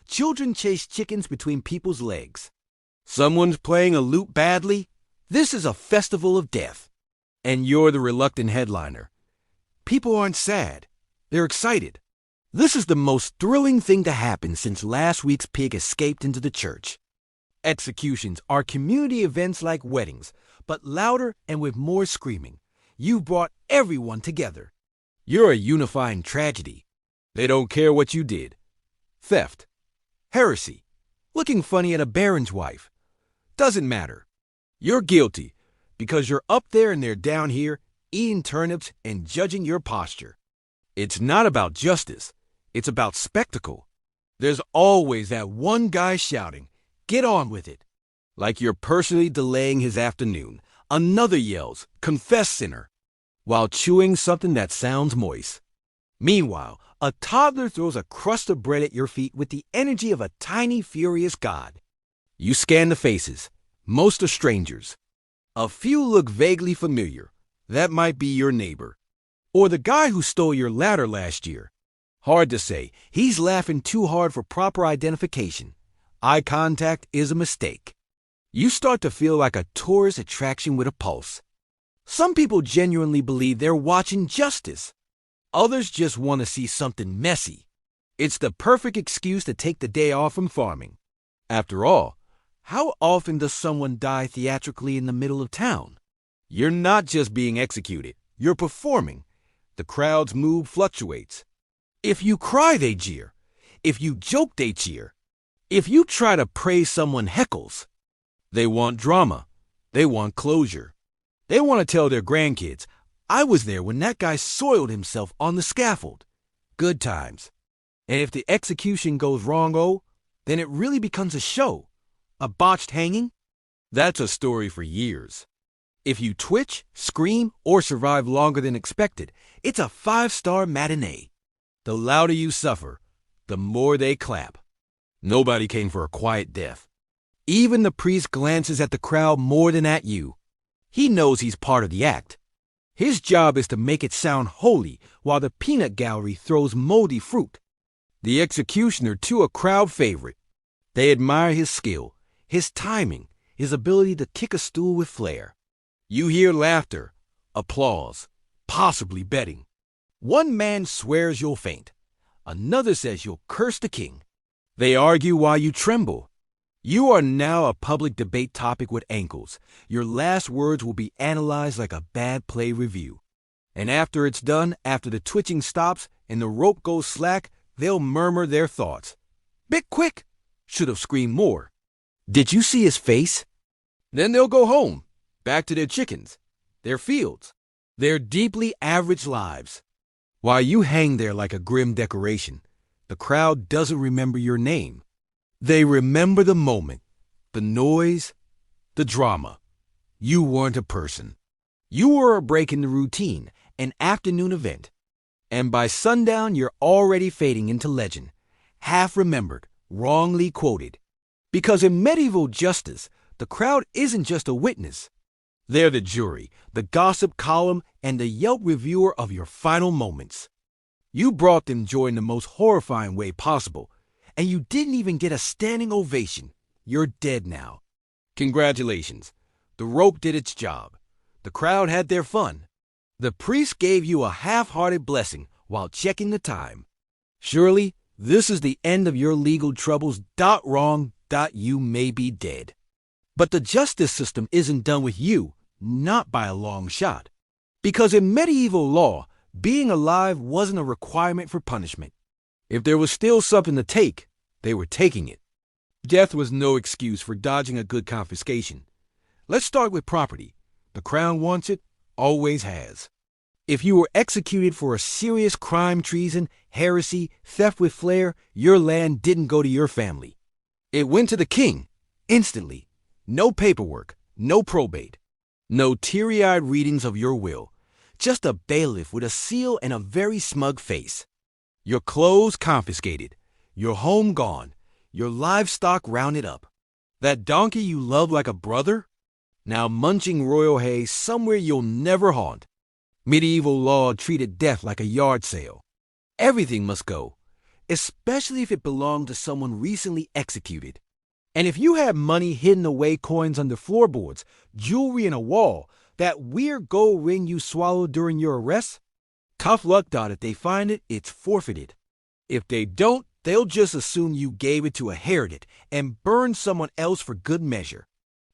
Children chase chickens between people's legs. Someone's playing a lute badly. This is a festival of death. And you're the reluctant headliner. People aren't sad. They're excited. This is the most thrilling thing to happen since last week's pig escaped into the church. Executions are community events like weddings, but louder and with more screaming. You've brought everyone together. You're a unifying tragedy. They don't care what you did. Theft. Heresy. Looking funny at a baron's wife. Doesn't matter. You're guilty because you're up there and they're down here eating turnips and judging your posture. It's not about justice. It's about spectacle. There's always that one guy shouting, "Get on with it," like you're personally delaying his afternoon. Another yells, "Confess, sinner," while chewing something that sounds moist. Meanwhile, a toddler throws a crust of bread at your feet with the energy of a tiny, furious god. You scan the faces. Most are strangers. A few look vaguely familiar. That might be your neighbor. Or the guy who stole your ladder last year. Hard to say. He's laughing too hard for proper identification. Eye contact is a mistake. You start to feel like a tourist attraction with a pulse. Some people genuinely believe they're watching justice. Others just want to see something messy. It's the perfect excuse to take the day off from farming. After all, how often does someone die theatrically in the middle of town? You're not just being executed. You're performing. The crowd's mood fluctuates. If you cry, they jeer. If you joke, they cheer. If you try to praise, someone heckles. They want drama. They want closure. They want to tell their grandkids, "I was there when that guy soiled himself on the scaffold." Good times. And if the execution goes wrong, then it really becomes a show. A botched hanging? That's a story for years. If you twitch, scream, or survive longer than expected, it's a 5-star matinee. The louder you suffer, the more they clap. Nobody came for a quiet death. Even the priest glances at the crowd more than at you. He knows he's part of the act. His job is to make it sound holy while the peanut gallery throws moldy fruit. The executioner, too, a crowd favorite. They admire his skill, his timing, his ability to kick a stool with flair. You hear laughter, applause, possibly betting. One man swears you'll faint. Another says you'll curse the king. They argue while you tremble. You are now a public debate topic with ankles. Your last words will be analyzed like a bad play review. And after it's done, after the twitching stops and the rope goes slack, they'll murmur their thoughts. "Bit quick. Should have screamed more. Did you see his face?" Then they'll go home, back to their chickens, their fields, their deeply average lives. While you hang there like a grim decoration, the crowd doesn't remember your name. They remember the moment, the noise, the drama. You weren't a person. You were a break in the routine, an afternoon event. And by sundown, you're already fading into legend, half remembered, wrongly quoted. Because in medieval justice, the crowd isn't just a witness. They're the jury, the gossip column, and the Yelp reviewer of your final moments. You brought them joy in the most horrifying way possible, and you didn't even get a standing ovation. You're dead now. Congratulations. The rope did its job. The crowd had their fun. The priest gave you a half-hearted blessing while checking the time. Surely, this is the end of your legal troubles. Wrong. You may be dead. But the justice system isn't done with you, not by a long shot. Because in medieval law, being alive wasn't a requirement for punishment. If there was still something to take, they were taking it. Death was no excuse for dodging a good confiscation. Let's start with property. The crown wants it, always has. If you were executed for a serious crime, treason, heresy, theft with flair, your land didn't go to your family. It went to the king, instantly. No paperwork, no probate, no teary-eyed readings of your will. Just a bailiff with a seal and a very smug face. Your clothes confiscated, your home gone, your livestock rounded up. That donkey you loved like a brother? Now munching royal hay somewhere you'll never haunt. Medieval law treated death like a yard sale. Everything must go, especially if it belonged to someone recently executed. And if you had money hidden away, coins under floorboards, jewelry in a wall, that weird gold ring you swallowed during your arrest, tough luck, if they find it, it's forfeited. If they don't, they'll just assume you gave it to a heretic and burn someone else for good measure.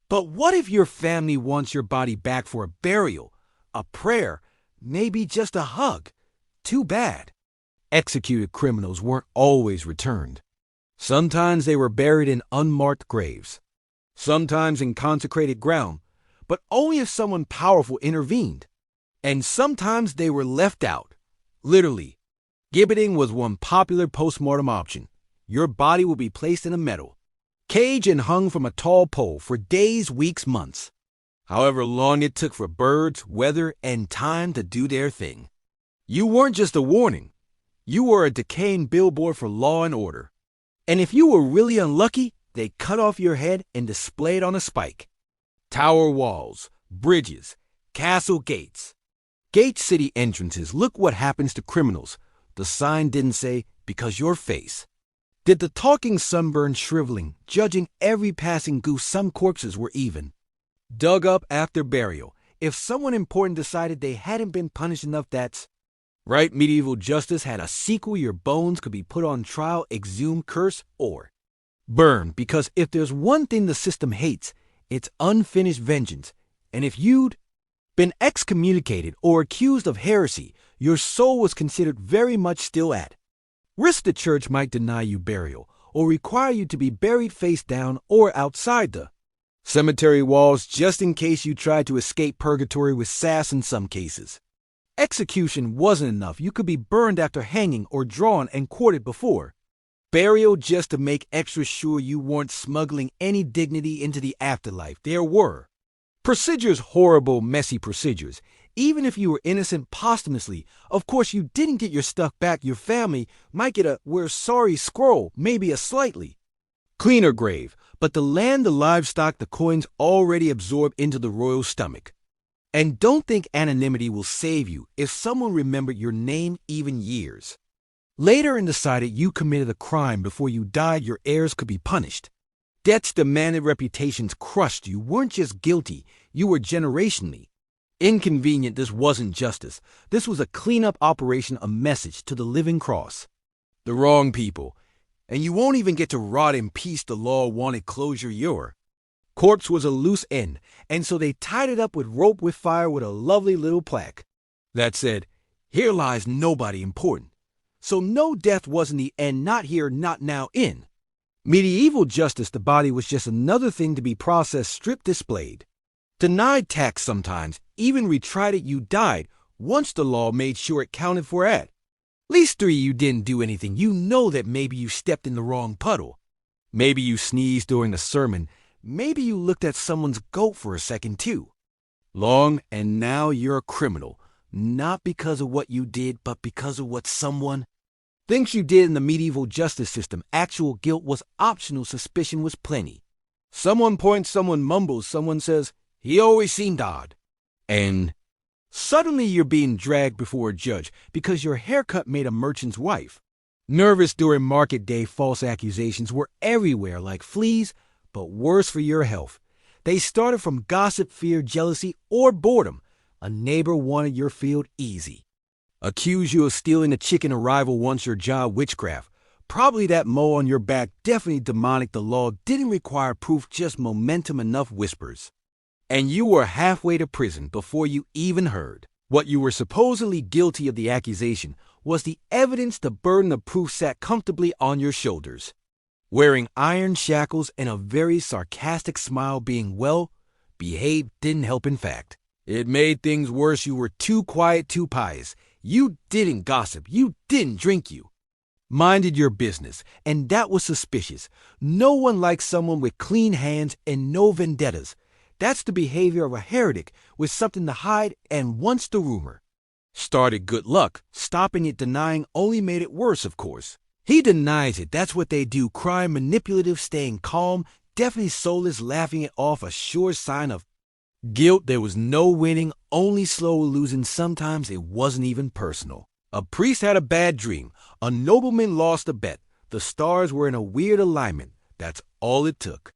But what if your family wants your body back for a burial, a prayer, maybe just a hug? Too bad. Executed criminals weren't always returned. Sometimes they were buried in unmarked graves. Sometimes in consecrated ground, but only if someone powerful intervened. And sometimes they were left out. Literally. Gibbeting was one popular postmortem option. Your body would be placed in a metal cage and hung from a tall pole for days, weeks, months. However long it took for birds, weather, and time to do their thing. You weren't just a warning. You were a decaying billboard for law and order. And if you were really unlucky, they cut off your head and display it on a spike. Tower walls, bridges, castle gates. Gate city entrances, look what happens to criminals. The sign didn't say, because your face. Did the talking sunburn shriveling, judging every passing goose some corpses were even. Dug up after burial. If someone important decided they hadn't been punished enough, that's right. Medieval justice had a sequel. Your bones could be put on trial, exhumed, cursed, or burned. Because if there's one thing the system hates, it's unfinished vengeance. And if you'd been excommunicated or accused of heresy, your soul was considered very much still at risk. The church might deny you burial or require you to be buried face down or outside the cemetery walls just in case you tried to escape purgatory with sass in some cases. Execution wasn't enough. You could be burned after hanging or drawn and quartered before burial just to make extra sure you weren't smuggling any dignity into the afterlife. There were procedures, horrible, messy procedures. Even if you were innocent posthumously, of course you didn't get your stuff back. Your family might get a "we're sorry" scroll, maybe a slightly cleaner grave, but the land, the livestock, the coins already absorbed into the royal stomach. And don't think anonymity will save you if someone remembered your name even years later and decided you committed a crime before you died. Your heirs could be punished. Debts demanded, reputations crushed. You weren't just guilty, you were generationally inconvenient. This wasn't justice. This was a cleanup operation, a message to the living cross. The wrong people. And you won't even get to rot in peace. The law wanted closure. Your corpse was a loose end, and so they tied it up with rope with fire with a lovely little plaque that said, "Here lies nobody important." So no, death wasn't the end. Not here, not now. In medieval justice, the body was just another thing to be processed, stripped, displayed, denied tax sometimes, even retried it. You died once the law made sure it counted for at least 3. You didn't do anything. You know that maybe you stepped in the wrong puddle. Maybe you sneezed during the sermon. Maybe you looked at someone's goat for a second too long, and now you're a criminal. Not because of what you did, but because of what someone thinks you did. In the medieval justice system, actual guilt was optional. Suspicion was plenty. Someone points, someone mumbles, someone says, "He always seemed odd." And suddenly you're being dragged before a judge because your haircut made a merchant's wife nervous during market day. False accusations were everywhere like fleas, but worse for your health. They started from gossip, fear, jealousy, or boredom. A neighbor wanted your field easy. Accuse you of stealing a chicken. A rival wants your job. Witchcraft. Probably that mole on your back. Definitely demonic. The law didn't require proof, just momentum, enough whispers. And you were halfway to prison before you even heard. What you were supposedly guilty of. The accusation was the evidence. The burden of proof sat comfortably on your shoulders. Wearing iron shackles and a very sarcastic smile, being well behaved didn't help. In fact, it made things worse. You were too quiet, too pious. You didn't gossip. You didn't drink. You minded your business, and that was suspicious. No one likes someone with clean hands and no vendettas. That's the behavior of a heretic with something to hide. And once the rumor started, good luck stopping it. Denying only made it worse, of course. He denies it. That's what they do. Crime, manipulative, staying calm, definitely soulless, laughing it off, a sure sign of guilt. There was no winning, only slow losing. Sometimes it wasn't even personal. A priest had a bad dream. A nobleman lost a bet. The stars were in a weird alignment. That's all it took.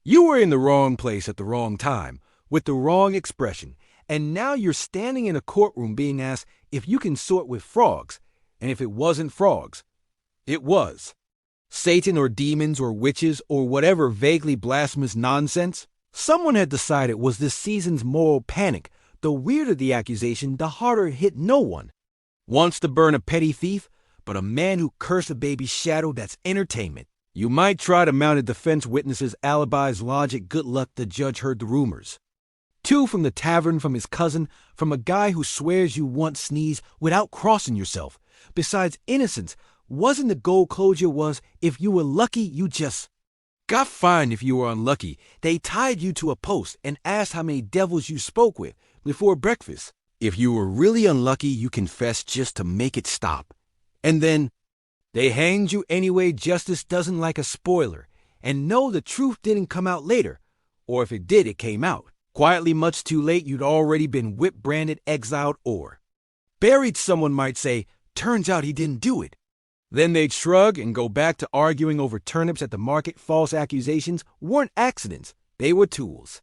You were in the wrong place at the wrong time, with the wrong expression. And now you're standing in a courtroom being asked if you can sort with frogs. And if it wasn't frogs, it was Satan or demons or witches or whatever vaguely blasphemous nonsense someone had decided was this season's moral panic. The weirder the accusation, the harder it hit. No one wants to burn a petty thief, but a man who cursed a baby's shadow, that's entertainment. You might try to mount a defense, witnesses, alibis, logic. Good luck. The judge heard the rumors. 2 from the tavern, from his cousin, from a guy who swears you once sneezed without crossing yourself. Besides innocence, wasn't the gold closure was if you were lucky you just got fined. If you were unlucky, they tied you to a post and asked how many devils you spoke with before breakfast. If you were really unlucky, you confessed just to make it stop. And then they hanged you anyway. Justice doesn't like a spoiler. And no, the truth didn't come out later. Or if it did, it came out quietly much too late. You'd already been whipped, branded, exiled, or buried. Someone might say, turns out he didn't do it. Then they'd shrug and go back to arguing over turnips at the market. False accusations weren't accidents. They were tools.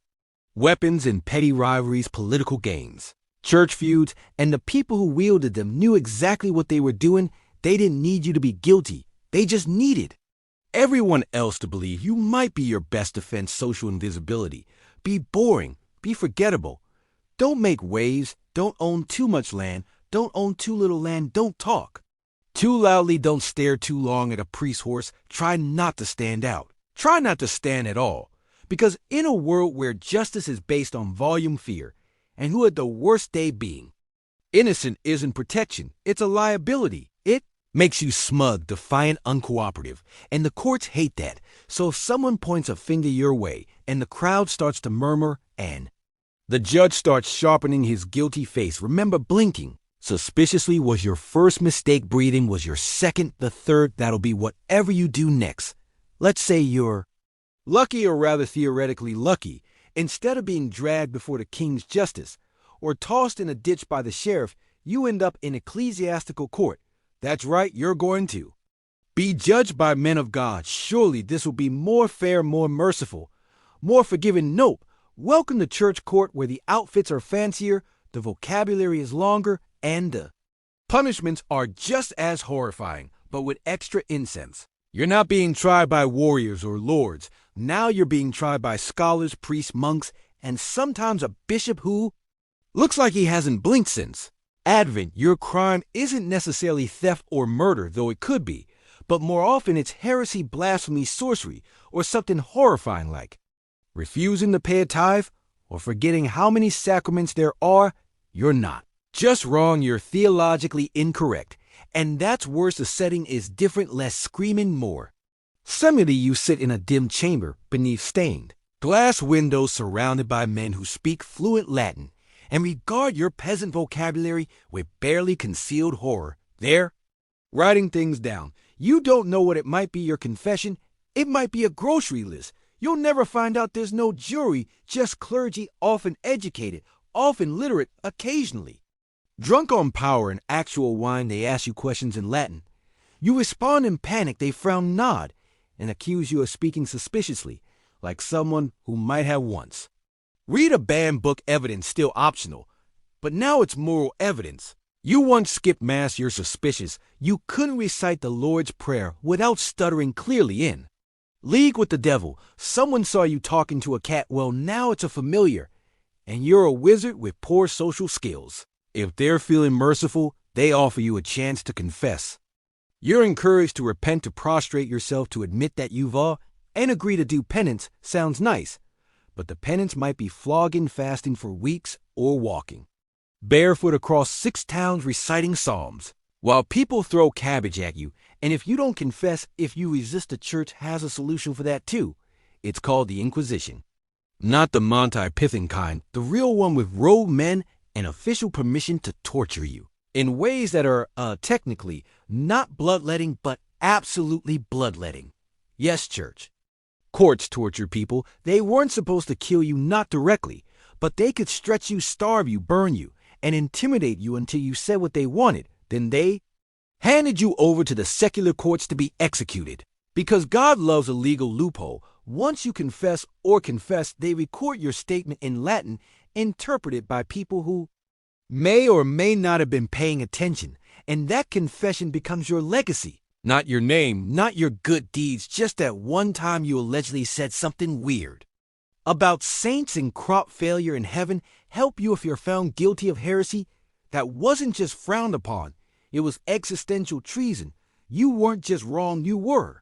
Weapons in petty rivalries, political games, church feuds, and the people who wielded them knew exactly what they were doing. They didn't need you to be guilty. They just needed everyone else to believe you might be your best defense. Social invisibility. Be boring. Be forgettable. Don't make waves. Don't own too much land. Don't own too little land. Don't talk too loudly. Don't stare too long at a priest's horse. Try not to stand out. Try not to stand at all. Because in a world where justice is based on volume, fear, and who had the worst day being innocent isn't protection. It's a liability. It makes you smug, defiant, uncooperative. And the courts hate that. So if someone points a finger your way and the crowd starts to murmur and the judge starts sharpening his guilty face, remember blinking suspiciously was your first mistake. Breathing was your second. The third, that'll be whatever you do next. Let's say you're lucky, or rather theoretically lucky. Instead of being dragged before the king's justice or tossed in a ditch by the sheriff, you end up in ecclesiastical court. That's right, you're going to be judged by men of God. Surely this will be more fair, more merciful, more forgiving. Nope. Welcome to church court, where the outfits are fancier, the vocabulary is longer, and the punishments are just as horrifying, but with extra incense. You're not being tried by warriors or lords. Now you're being tried by scholars, priests, monks, and sometimes a bishop who looks like he hasn't blinked since Advent. Your crime isn't necessarily theft or murder, though it could be, but more often it's heresy, blasphemy, sorcery, or something horrifying like refusing to pay a tithe or forgetting how many sacraments there are. You're not just wrong, you're theologically incorrect. And that's worse. The setting is different, less screaming, more. Suddenly you sit in a dim chamber beneath stained glass windows, surrounded by men who speak fluent Latin and regard your peasant vocabulary with barely concealed horror. They're writing things down. You don't know what it might be. Your confession, it might be a grocery list. You'll never find out. There's no jury, just clergy, often educated, often literate, occasionally drunk on power and actual wine. They ask you questions in Latin. You respond in panic. They frown, nod, and accuse you of speaking suspiciously, like someone who might have once. Read a banned book. Evidence still optional, but now it's moral evidence. You once skipped mass. You're suspicious. You couldn't recite the Lord's Prayer without stuttering clearly in league with the devil. Someone saw you talking to a cat. Well, now it's a familiar, and you're a wizard with poor social skills. If they're feeling merciful, they offer you a chance to confess. You're encouraged to repent, to prostrate yourself, to admit that you've and agree to do penance. Sounds nice, but the penance might be flogging, fasting for weeks, or walking barefoot across 6 towns reciting psalms while people throw cabbage at you. And if you don't confess, if you resist, the church has a solution for that too. It's called the Inquisition. Not the Monty Python kind, the real one with robed men and official permission to torture you in ways that are technically not bloodletting, but absolutely bloodletting. Yes, church. Courts torture people. They weren't supposed to kill you, not directly, but they could stretch you, starve you, burn you, and intimidate you until you said what they wanted. Then they handed you over to the secular courts to be executed. Because God loves a legal loophole. Once you confess, they record your statement in Latin, interpreted by people who may or may not have been paying attention, and that confession becomes your legacy. Not your name, not your good deeds, just that one time you allegedly said something weird about saints and crop failure in heaven. Help you if you're found guilty of heresy. That wasn't just frowned upon, it was existential treason. You weren't just wrong, you were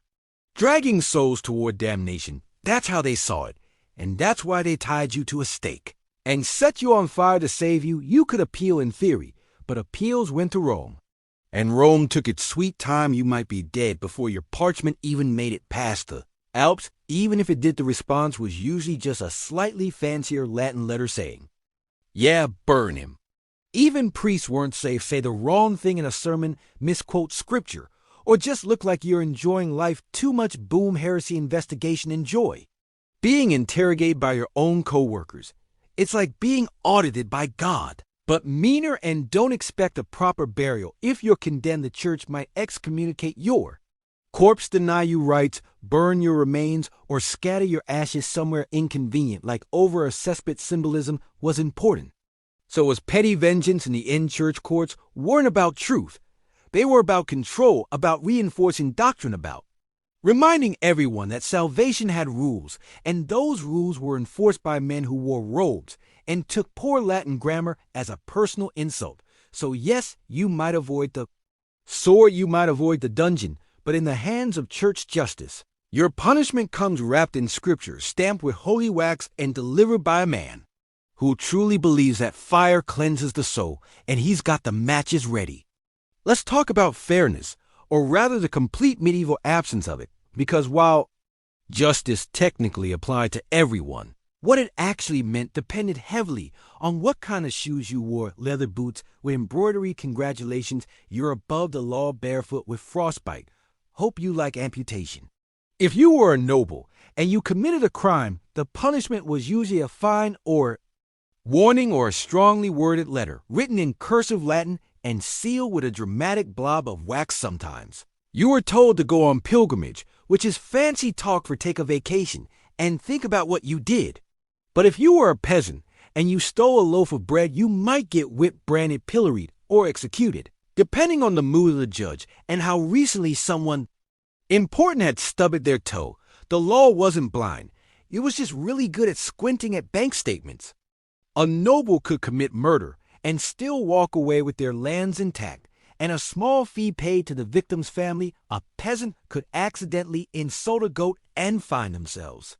dragging souls toward damnation. That's how they saw it, and that's why they tied you to a stake. and set you on fire to save you, you could appeal in theory, but appeals went to Rome. And Rome took its sweet time. You might be dead before your parchment even made it past the Alps. Even if it did, the response was usually just a slightly fancier Latin letter saying, "Yeah, burn him." Even priests weren't safe. Say the wrong thing in a sermon, misquote scripture, or just look like you're enjoying life too much. Boom, heresy investigation. Enjoy being interrogated by your own co-workers. It's like being audited by God. But meaner, and don't expect a proper burial. If you're condemned, the church might excommunicate your corpse, deny you rights, burn your remains, or scatter your ashes somewhere inconvenient, like over a cesspit. Symbolism was important. So as petty vengeance in the in-church courts weren't about truth. They were about control, about reinforcing doctrine, about reminding everyone that salvation had rules, and those rules were enforced by men who wore robes and took poor Latin grammar as a personal insult. So yes, you might avoid the sword, you might avoid the dungeon, but in the hands of church justice, your punishment comes wrapped in scripture, stamped with holy wax, and delivered by a man who truly believes that fire cleanses the soul, and he's got the matches ready. Let's talk about fairness, or rather the complete medieval absence of it, because while justice technically applied to everyone, what it actually meant depended heavily on what kind of shoes you wore. Leather boots with embroidery, congratulations, you're above the law. Barefoot with frostbite, hope you like amputation. If you were a noble and you committed a crime, the punishment was usually a fine or warning, or a strongly worded letter written in cursive Latin and sealed with a dramatic blob of wax. Sometimes you were told to go on pilgrimage, which is fancy talk for take a vacation and think about what you did. But if you were a peasant and you stole a loaf of bread, you might get whipped, branded, pilloried, or executed, depending on the mood of the judge and how recently someone important had stubbed their toe. The law wasn't blind. It was just really good at squinting at bank statements. A noble could commit murder and still walk away with their lands intact, and a small fee paid to the victim's family. A peasant could accidentally insult a goat and find themselves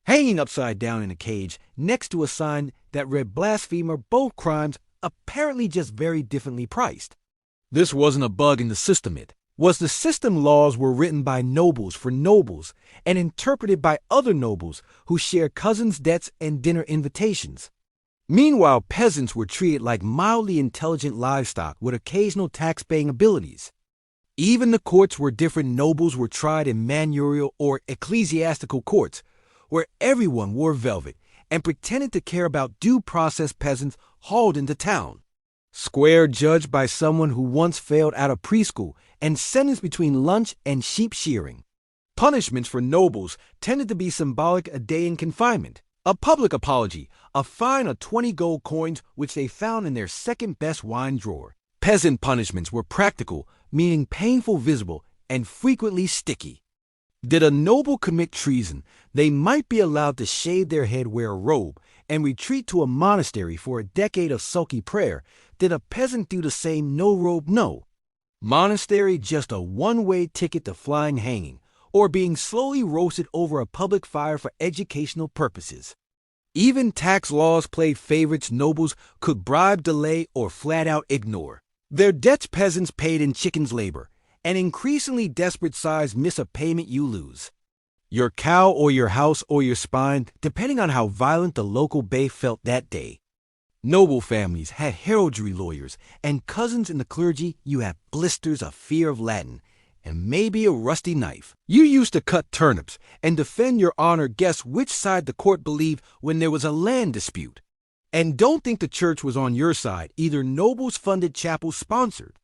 hanging upside down in a cage next to a sign that read blasphemer. Both crimes apparently just very differently priced. This wasn't a bug in the system. It was the system. Laws were written by nobles for nobles and interpreted by other nobles who shared cousins' debts and dinner invitations. Meanwhile, peasants were treated like mildly intelligent livestock with occasional tax-paying abilities. Even the courts were different. Nobles were tried in manorial or ecclesiastical courts, where everyone wore velvet and pretended to care about due process. Peasants hauled into town square, judged by someone who once failed out of preschool, and sentenced between lunch and sheep shearing. Punishments for nobles tended to be symbolic: a day in confinement, a public apology, a fine of 20 gold coins, which they found in their second-best wine drawer. Peasant punishments were practical, meaning painful, visible, and frequently sticky. Did a noble commit treason, they might be allowed to shave their head, wear a robe, and retreat to a monastery for a decade of sulky prayer. Did a peasant do the same? No robe, no monastery, just a one-way ticket to flying, hanging, or being slowly roasted over a public fire for educational purposes. Even tax laws played favorites. Nobles could bribe, delay, or flat out ignore their debts. Peasants paid in chicken's labor. An increasingly desperate size. Miss a payment, you lose your cow or your house or your spine, depending on how violent the local bay felt that day. Noble families had heraldry lawyers, and cousins in the clergy. You had blisters, a fear of Latin, and maybe a rusty knife. You used to cut turnips and defend your honor. Guess which side the court believed when there was a land dispute. And don't think the church was on your side either. Nobles funded chapels, sponsored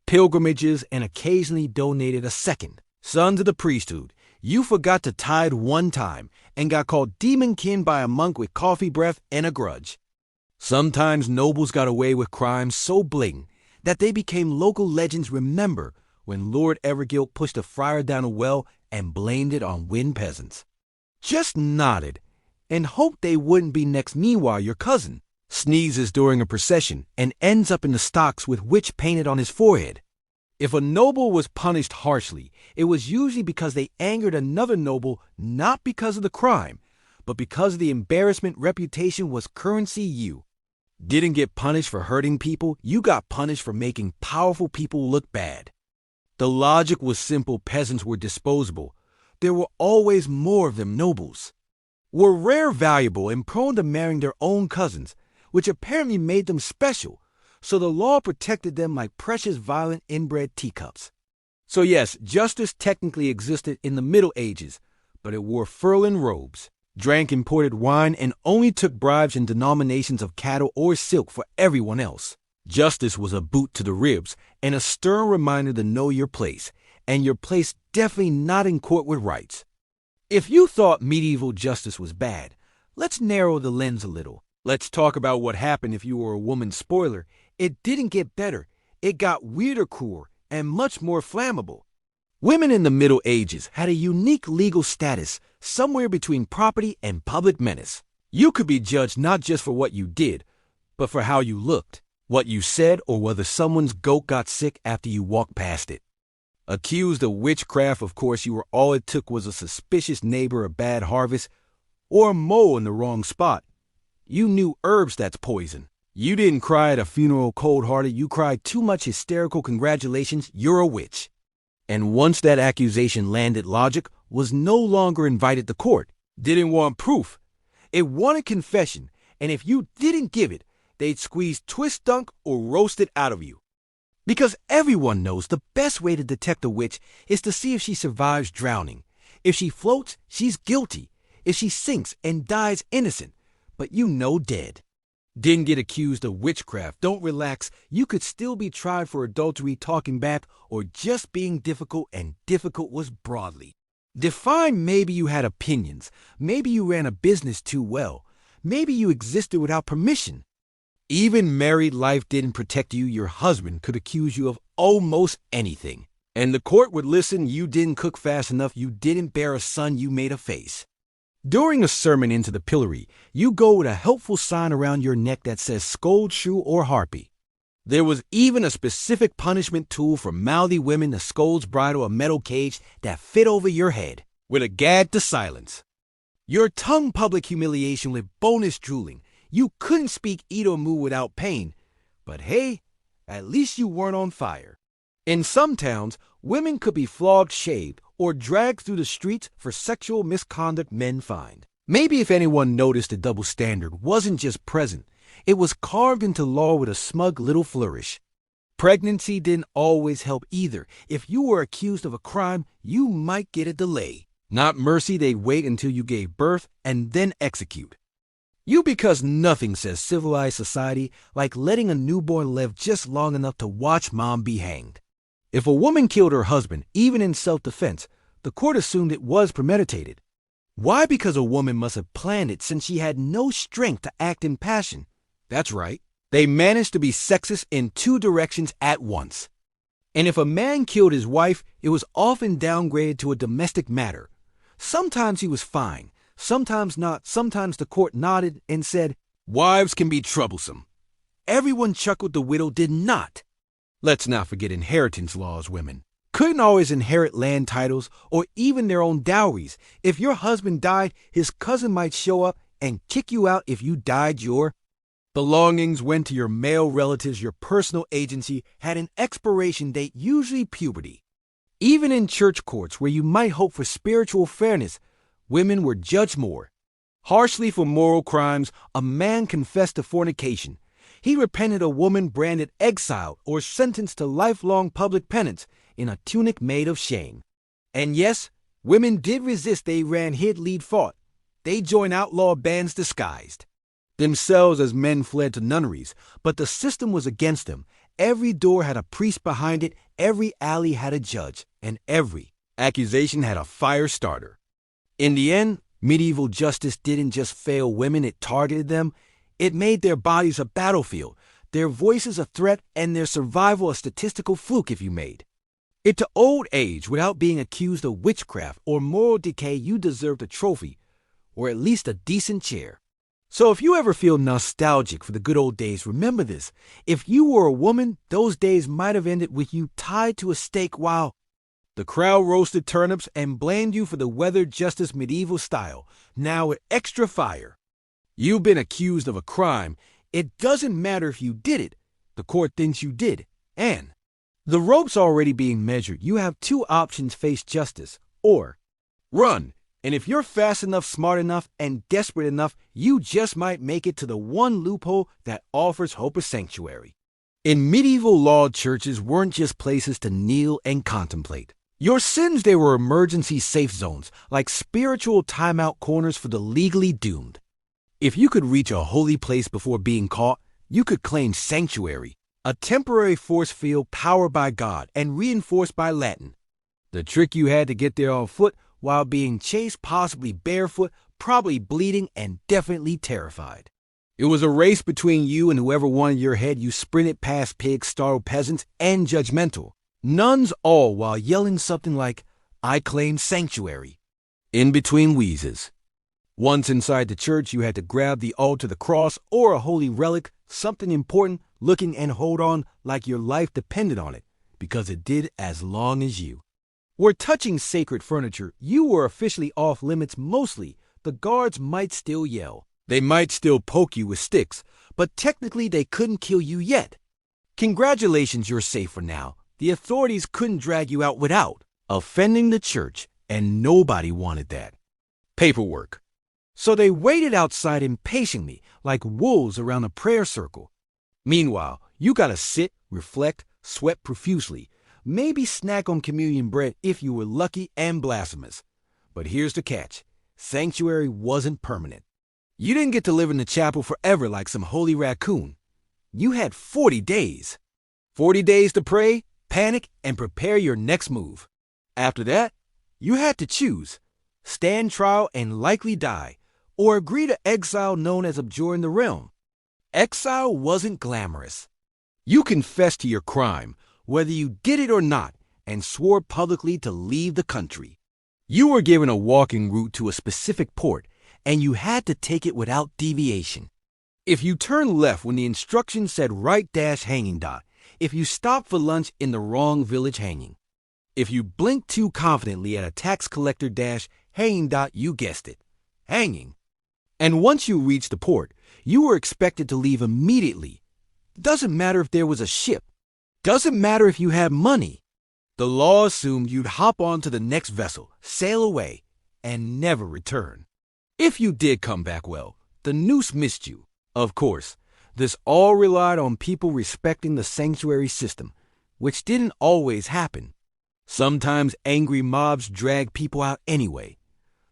pilgrimages, and occasionally donated a second. Sons of the priesthood, you forgot to tithe one time and got called demon-kin by a monk with coffee breath and a grudge. Sometimes nobles got away with crimes so blatant that they became local legends. Remember when Lord Evergilt pushed a friar down a well and blamed it on wind peasants? Just nodded and hoped they wouldn't be next. Meanwhile, your cousin sneezes during a procession and ends up in the stocks with witch painted on his forehead. If a noble was punished harshly, it was usually because they angered another noble, not because of the crime, but because the embarrassment reputation was currency, you didn't get punished for hurting people, you got punished for making powerful people look bad. The logic was simple: peasants were disposable. There were always more of them. Nobles were rare, valuable, and prone to marrying their own cousins, which apparently made them special, so the law protected them like precious, violent, inbred teacups. So yes, justice technically existed in the Middle Ages, but it wore furlin robes, drank imported wine, and only took bribes in denominations of cattle or silk for everyone else. Justice was a boot to the ribs and a stern reminder to know your place, and your place definitely not in court with rights. If you thought medieval justice was bad, let's narrow the lens a little. Let's talk about what happened if you were a woman. Spoiler, it didn't get better. It got weirder, crueler, and much more flammable. Women in the Middle Ages had a unique legal status, somewhere between property and public menace. You could be judged not just for what you did, but for how you looked, what you said, or whether someone's goat got sick after you walked past it. Accused of witchcraft, of course, you were all it took was a suspicious neighbor, a bad harvest, or a mole in the wrong spot. You knew herbs that's poison. You didn't cry at a funeral cold-hearted. You cried too much hysterical congratulations, you're a witch. And once that accusation landed, logic was no longer invited to court. Didn't want proof. It wanted confession, and if you didn't give it, they'd squeeze twist dunk or roast it out of you. Because everyone knows the best way to detect a witch is to see if she survives drowning. If she floats, she's guilty. If she sinks and dies innocent, but you know dead. Didn't get accused of witchcraft, don't relax. You could still be tried for adultery, talking back, or just being difficult, and difficult was broadly defined. Maybe you had opinions. Maybe you ran a business too well. Maybe you existed without permission. Even married life didn't protect you. Your husband could accuse you of almost anything, and the court would listen. You didn't cook fast enough. You didn't bear a son. You made a face. During a sermon into the pillory, you go with a helpful sign around your neck that says scold, shrew, or harpy. There was even a specific punishment tool for mouthy women: the scold's bridle, a metal cage that fit over your head with a gag to silence your tongue. Public humiliation with bonus drooling. You couldn't speak, eat, or move without pain. But hey, at least you weren't on fire. In some towns, women could be flogged, shaved, or dragged through the streets for sexual misconduct. Men fined. Maybe if anyone noticed, the double standard wasn't just present, it was carved into law with a smug little flourish. Pregnancy didn't always help either. If you were accused of a crime, you might get a delay. Not mercy, they'd wait until you gave birth and then execute you, because nothing says civilized society like letting a newborn live just long enough to watch mom be hanged. If a woman killed her husband, even in self-defense, the court assumed it was premeditated. Why? Because a woman must have planned it, since she had no strength to act in passion. That's right. They managed to be sexist in two directions at once. And if a man killed his wife, it was often downgraded to a domestic matter. Sometimes he was fine, sometimes not. Sometimes the court nodded and said, wives can be troublesome. Everyone chuckled. The widow did not. Let's not forget inheritance laws. Women couldn't always inherit land titles or even their own dowries. If your husband died, his cousin might show up and kick you out. If you died, your belongings went to your male relatives. Your personal agency had an expiration date, usually puberty. Even in church courts, where you might hope for spiritual fairness, women were judged more harshly for moral crimes. A man confessed to fornication. He repented. A woman branded exiled or sentenced to lifelong public penance in a tunic made of shame. And yes, women did resist. They ran, hid, lead, fought. They joined outlaw bands disguised themselves as men, fled to nunneries, but the system was against them. Every door had a priest behind it, every alley had a judge, and every accusation had a fire starter. In the end, medieval justice didn't just fail women, it targeted them. It made their bodies a battlefield, their voices a threat, and their survival a statistical fluke. If you made it to old age without being accused of witchcraft or moral decay, you deserved a trophy, or at least a decent chair. So if you ever feel nostalgic for the good old days, remember this: if you were a woman, those days might have ended with you tied to a stake while The crowd roasted turnips and blamed you for the weather justice medieval style, now with extra fire. You've been accused of a crime. It doesn't matter if you did it. The court thinks you did. And the rope's already being measured. You have two options: face justice or run. And if you're fast enough, smart enough, and desperate enough, you just might make it to the one loophole that offers hope of sanctuary. In medieval law, churches weren't just places to kneel and contemplate. Your sins, they were emergency safe zones, like spiritual timeout corners for the legally doomed. If you could reach a holy place before being caught, you could claim sanctuary, a temporary force field powered by God and reinforced by Latin. The trick: you had to get there on foot while being chased, possibly barefoot, probably bleeding, and definitely terrified. It was a race between you and whoever wanted your head. You sprinted past pigs, startled peasants, and judgmental nuns, all while yelling something like, "I claim sanctuary," in between wheezes. Once inside the church, you had to grab the altar, the cross, or a holy relic, something important looking, and hold on like your life depended on it, because it did as long as you were touching sacred furniture. You were officially off limits. Mostly, the guards might still yell. They might still poke you with sticks, but technically they couldn't kill you yet. Congratulations, you're safe for now. The authorities couldn't drag you out without offending the church, and nobody wanted that. Paperwork. So they waited outside impatiently, like wolves around a prayer circle. Meanwhile, you gotta sit, reflect, sweat profusely, maybe snack on communion bread if you were lucky, and blasphemous. But here's the catch: sanctuary wasn't permanent. You didn't get to live in the chapel forever like some holy raccoon. You had 40 days. 40 days to pray, panic, and prepare your next move. After that, you had to choose: stand trial and likely die, or agree to exile known as abjuring the realm. Exile wasn't glamorous. You confessed to your crime, whether you did it or not, and swore publicly to leave the country. You were given a walking route to a specific port, and you had to take it without deviation. If you turned left when the instructions said right-hanging dot, if you stopped for lunch in the wrong village, hanging. If you blinked too confidently at a tax collector hanging dot, you guessed it, hanging. And once you reached the port, you were expected to leave immediately. Doesn't matter if there was a ship. Doesn't matter if you had money. The law assumed you'd hop on to the next vessel, sail away, and never return. If you did come back, well, the noose missed you. Of course, this all relied on people respecting the sanctuary system, which didn't always happen. Sometimes angry mobs dragged people out anyway.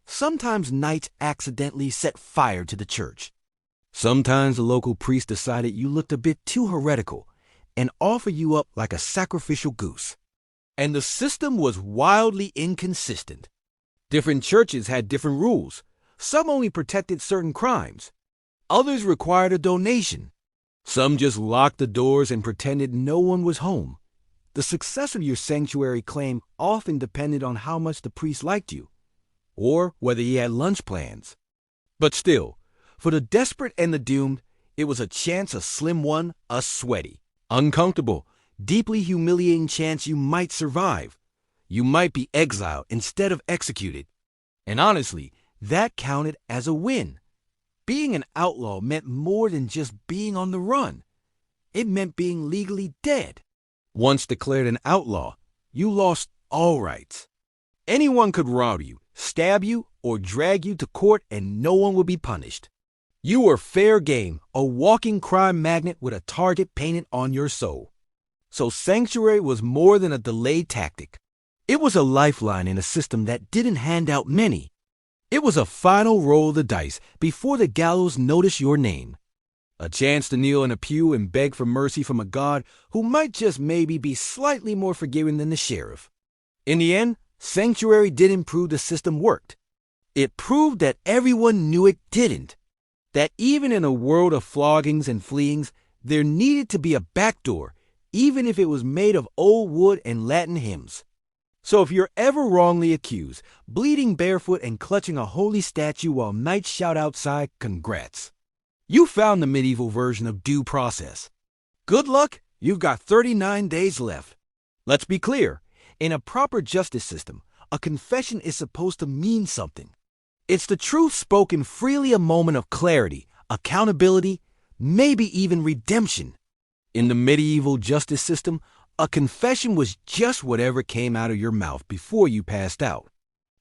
Sometimes knights accidentally set fire to the church. Sometimes the local priest decided you looked a bit too heretical and offered you up like a sacrificial goose. And the system was wildly inconsistent. Different churches had different rules. Some only protected certain crimes. Others required a donation. Some just locked the doors and pretended no one was home. The success of your sanctuary claim often depended on how much the priest liked you, or whether he had lunch plans. But still, for the desperate and the doomed, it was a chance, a slim one, a sweaty, uncomfortable, deeply humiliating chance you might survive. You might be exiled instead of executed. And honestly, that counted as a win. Being an outlaw meant more than just being on the run. It meant being legally dead. Once declared an outlaw, you lost all rights. Anyone could rob you, stab you, or drag you to court, and no one would be punished. You were fair game, a walking crime magnet with a target painted on your soul. So sanctuary was more than a delay tactic. It was a lifeline in a system that didn't hand out many. It was a final roll of the dice before the gallows noticed your name. A chance to kneel in a pew and beg for mercy from a God who might just maybe be slightly more forgiving than the sheriff. In the end, sanctuary didn't prove the system worked. It proved that everyone knew it didn't. That even in a world of floggings and fleeings, there needed to be a back door, even if it was made of old wood and Latin hymns. So if you're ever wrongly accused, bleeding barefoot and clutching a holy statue while knights shout outside, congrats. You found the medieval version of due process. Good luck, you've got 39 days left. Let's be clear, In a proper justice system, a confession is supposed to mean something. It's the truth spoken freely, a moment of clarity, accountability, maybe even redemption. In the medieval justice system, a confession was just whatever came out of your mouth before you passed out.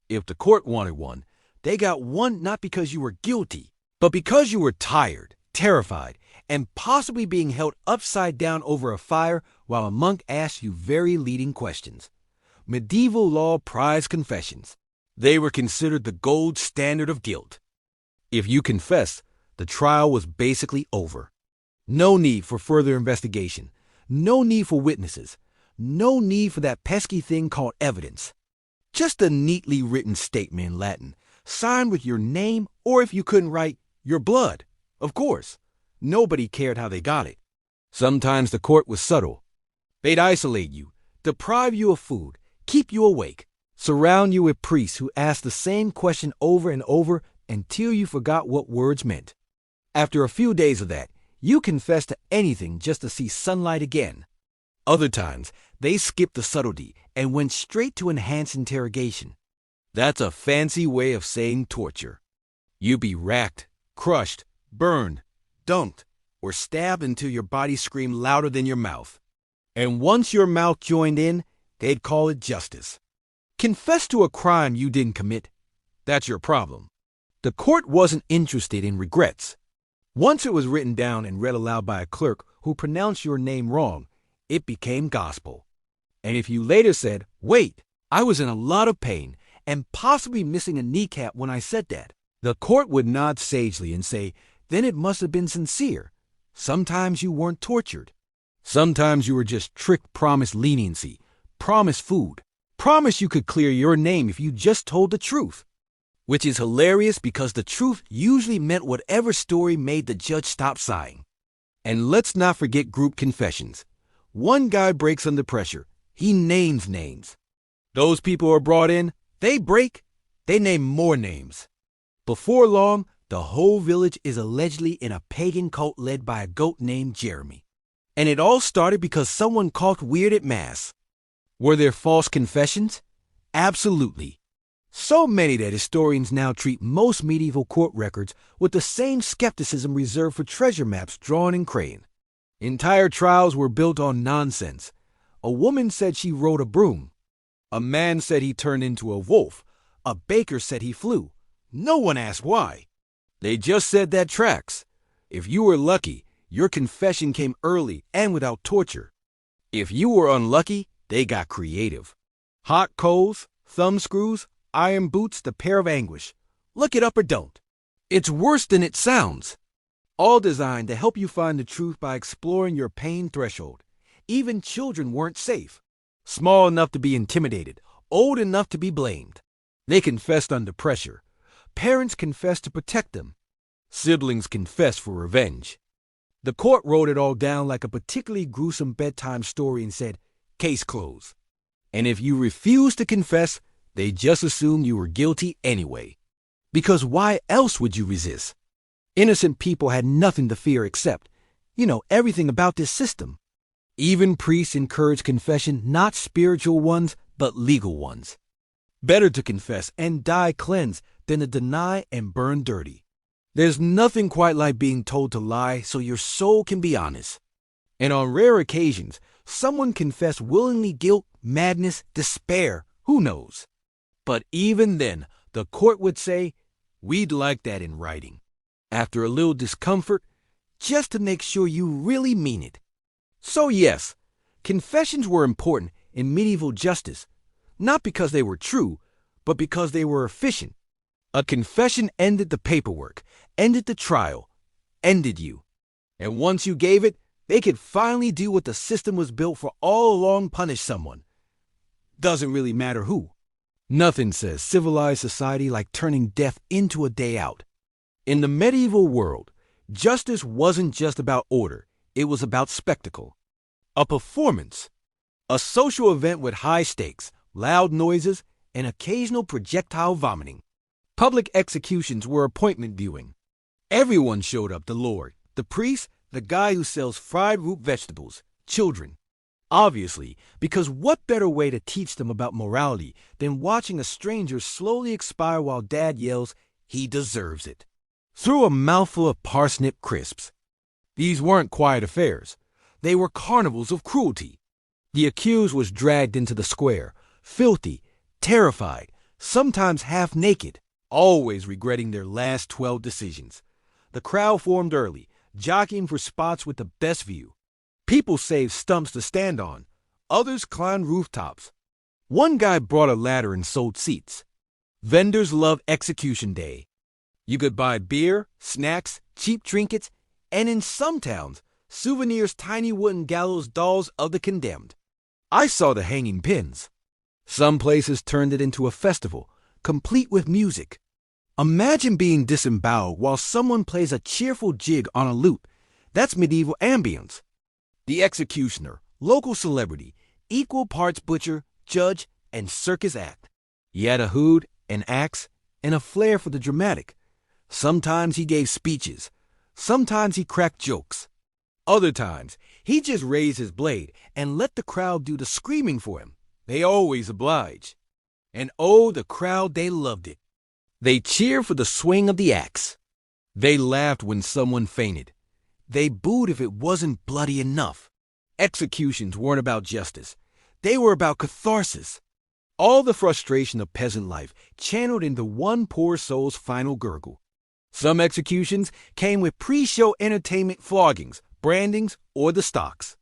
If the court wanted one, they got one not because you were guilty, but because you were tired, terrified, and possibly being held upside down over a fire while a monk asked you very leading questions. Medieval law prized confessions. They were considered the gold standard of guilt. If you confessed, the trial was basically over. No need for further investigation. No need for witnesses. No need for that pesky thing called evidence. Just a neatly written statement in Latin, signed with your name, or if you couldn't write, your blood. Of course, nobody cared how they got it. Sometimes the court was subtle. They'd isolate you, deprive you of food, keep you awake, surround you with priests who asked the same question over and over until you forgot what words meant. After a few days of that, you confessed to anything just to see sunlight again. Other times, they skipped the subtlety and went straight to enhanced interrogation. That's a fancy way of saying torture. You'd be racked, crushed, burned, dunked, or stabbed until your body screamed louder than your mouth. And once your mouth joined in, they'd call it justice. Confess to a crime you didn't commit. That's your problem. The court wasn't interested in regrets. Once it was written down and read aloud by a clerk who pronounced your name wrong, it became gospel. And if you later said, "Wait, I was in a lot of pain and possibly missing a kneecap when I said that," the court would nod sagely and say, "Then it must have been sincere. Sometimes you weren't tortured. Sometimes you were just tricked, promised leniency, promised food, promised you could clear your name if you just told the truth." Which is hilarious because the truth usually meant whatever story made the judge stop sighing. And let's not forget group confessions. One guy breaks under pressure. He names names. Those people are brought in, they break, they name more names. Before long, the whole village is allegedly in a pagan cult led by a goat named Jeremy. And it all started because someone coughed weird at Mass. Were there false confessions? Absolutely. So many that historians now treat most medieval court records with the same skepticism reserved for treasure maps drawn in crayon. Entire trials were built on nonsense. A woman said she rode a broom. A man said he turned into a wolf. A baker said he flew. No one asked why. They just said that tracks. If you were lucky, your confession came early and without torture. If you were unlucky, they got creative. Hot coals, thumb screws, iron boots, the pair of anguish. Look it up or don't. It's worse than it sounds. All designed to help you find the truth by exploring your pain threshold. Even children weren't safe. Small enough to be intimidated, old enough to be blamed. They confessed under pressure. Parents confessed to protect them. Siblings confessed for revenge. The court wrote it all down like a particularly gruesome bedtime story and said, "Case closed." And if you refused to confess, they just assumed you were guilty anyway. Because why else would you resist? Innocent people had nothing to fear except, everything about this system. Even priests encouraged confession, not spiritual ones, but legal ones. Better to confess and die cleansed than to deny and burn dirty. There's nothing quite like being told to lie so your soul can be honest. And on rare occasions, someone confessed willingly guilt, madness, despair, who knows? But even then, the court would say, "We'd like that in writing." After a little discomfort, just to make sure you really mean it. So yes, confessions were important in medieval justice, not because they were true, but because they were efficient. A confession ended the paperwork, ended the trial, ended you. And once you gave it, they could finally do what the system was built for all along: punish someone. Doesn't really matter who. Nothing says civilized society like turning death into a day out. In the medieval world, justice wasn't just about order, it was about spectacle. A performance. A social event with high stakes, loud noises, and occasional projectile vomiting. Public executions were appointment viewing. Everyone showed up: the lord, the priest, the guy who sells fried root vegetables, children. Obviously, because what better way to teach them about morality than watching a stranger slowly expire while Dad yells, "He deserves it," through a mouthful of parsnip crisps. These weren't quiet affairs. They were carnivals of cruelty. The accused was dragged into the square, filthy, terrified, sometimes half naked, always regretting their last 12 decisions. The crowd formed early, jockeying for spots with the best view. People saved stumps to stand on. Others climbed rooftops. One guy brought a ladder and sold seats. Vendors love execution day. You could buy beer, snacks, cheap trinkets, and in some towns, souvenirs, tiny wooden gallows dolls of the condemned. I saw the hanging pins. Some places turned it into a festival, complete with music. Imagine being disemboweled while someone plays a cheerful jig on a lute. That's medieval ambience. The executioner, local celebrity, equal parts butcher, judge, and circus act. He had a hood, an axe, and a flair for the dramatic. Sometimes he gave speeches. Sometimes he cracked jokes. Other times, he just raised his blade and let the crowd do the screaming for him. They always oblige. And oh, the crowd, they loved it. They cheered for the swing of the axe. They laughed when someone fainted. They booed if it wasn't bloody enough. Executions weren't about justice. They were about catharsis. All the frustration of peasant life channeled into one poor soul's final gurgle. Some executions came with pre-show entertainment floggings, brandings, or the stocks.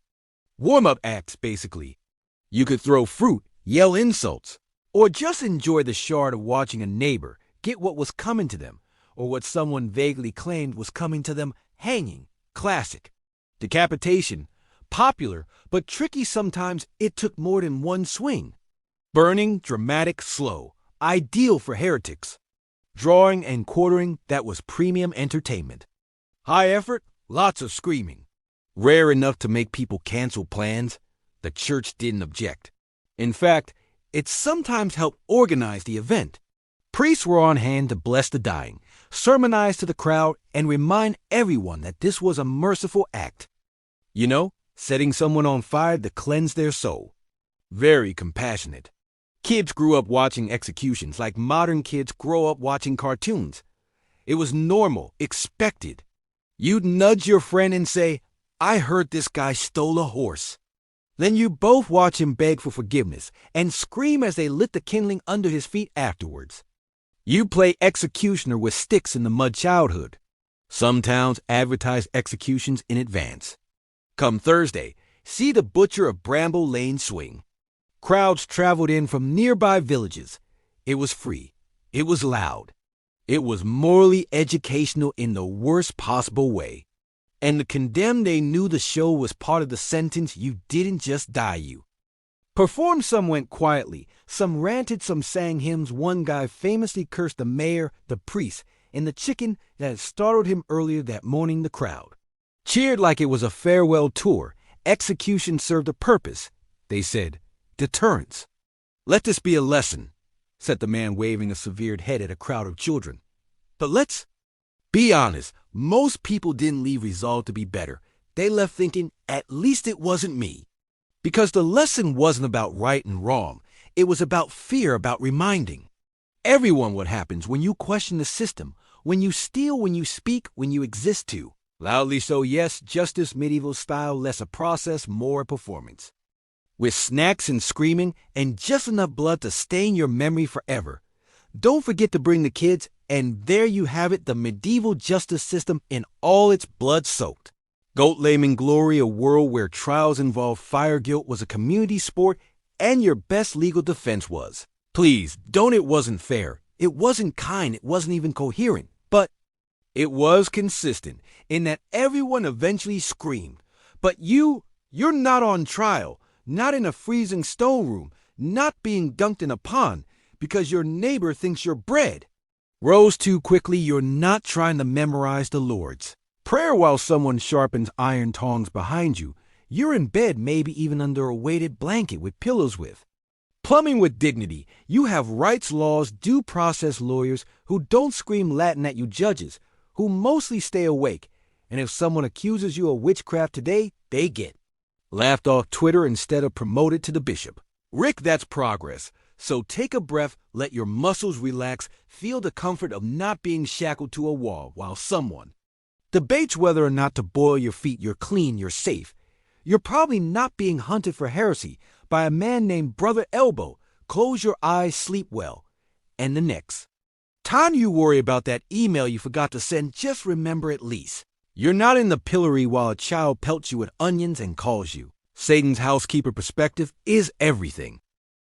Warm-up acts, basically. You could throw fruit, yell insults, or just enjoy the chart of watching a neighbor get what was coming to them, or what someone vaguely claimed was coming to them hanging. Classic. Decapitation. Popular, but tricky sometimes. It took more than one swing. Burning, dramatic, slow. Ideal for heretics. Drawing and quartering, that was premium entertainment. High effort, lots of screaming. Rare enough to make people cancel plans. The church didn't object. In fact, it sometimes helped organize the event. Priests were on hand to bless the dying, sermonize to the crowd, and remind everyone that this was a merciful act. You know, setting someone on fire to cleanse their soul. Very compassionate. Kids grew up watching executions like modern kids grow up watching cartoons. It was normal, expected. You'd nudge your friend and say, "I heard this guy stole a horse." Then you both watch him beg for forgiveness and scream as they lit the kindling under his feet afterwards. You play executioner with sticks in the mud childhood. Some towns advertise executions in advance. Come Thursday, see the butcher of Bramble Lane swing. Crowds traveled in from nearby villages. It was free. It was loud. It was morally educational in the worst possible way. And the condemned, they knew the show was part of the sentence. You didn't just die, you. Performed, some went quietly, some ranted, some sang hymns. One guy famously cursed the mayor, the priest, and the chicken that had startled him earlier that morning. The crowd cheered like it was a farewell tour. Execution served a purpose, they said. Deterrence. "Let this be a lesson," said the man waving a severed head at a crowd of children. "But let's be honest, most people didn't leave resolved to be better. They left thinking, at least it wasn't me." Because the lesson wasn't about right and wrong. It was about fear, about reminding everyone what happens when you question the system, when you steal, when you speak, when you exist to. Loudly so, yes, justice medieval style, less a process, more a performance. With snacks and screaming and just enough blood to stain your memory forever. Don't forget to bring the kids, and there you have it, the medieval justice system in all its blood-soaked. Goat layman glory, a world where trials involved fire guilt was a community sport, and your best legal defense was, please, don't, it wasn't fair, it wasn't kind, it wasn't even coherent, but it was consistent in that everyone eventually screamed. But you're not on trial, not in a freezing stone room, not being dunked in a pond because your neighbor thinks you're bread. Rose too quickly, you're not trying to memorize the Lord's Prayer while someone sharpens iron tongs behind you. You're in bed, maybe even under a weighted blanket with pillows with. Plumbing with dignity. You have rights, laws, due process lawyers who don't scream Latin at you judges, who mostly stay awake. And if someone accuses you of witchcraft today, they get Laughed off Twitter instead of promoted to the bishop. Rick, that's progress. So take a breath, let your muscles relax, feel the comfort of not being shackled to a wall while someone debates whether or not to boil your feet. You're clean, you're safe. You're probably not being hunted for heresy by a man named Brother Elbow. Close your eyes, sleep well. And the next time you worry about that email you forgot to send, just remember at least you're not in the pillory while a child pelts you with onions and calls you. Satan's housekeeper perspective is everything.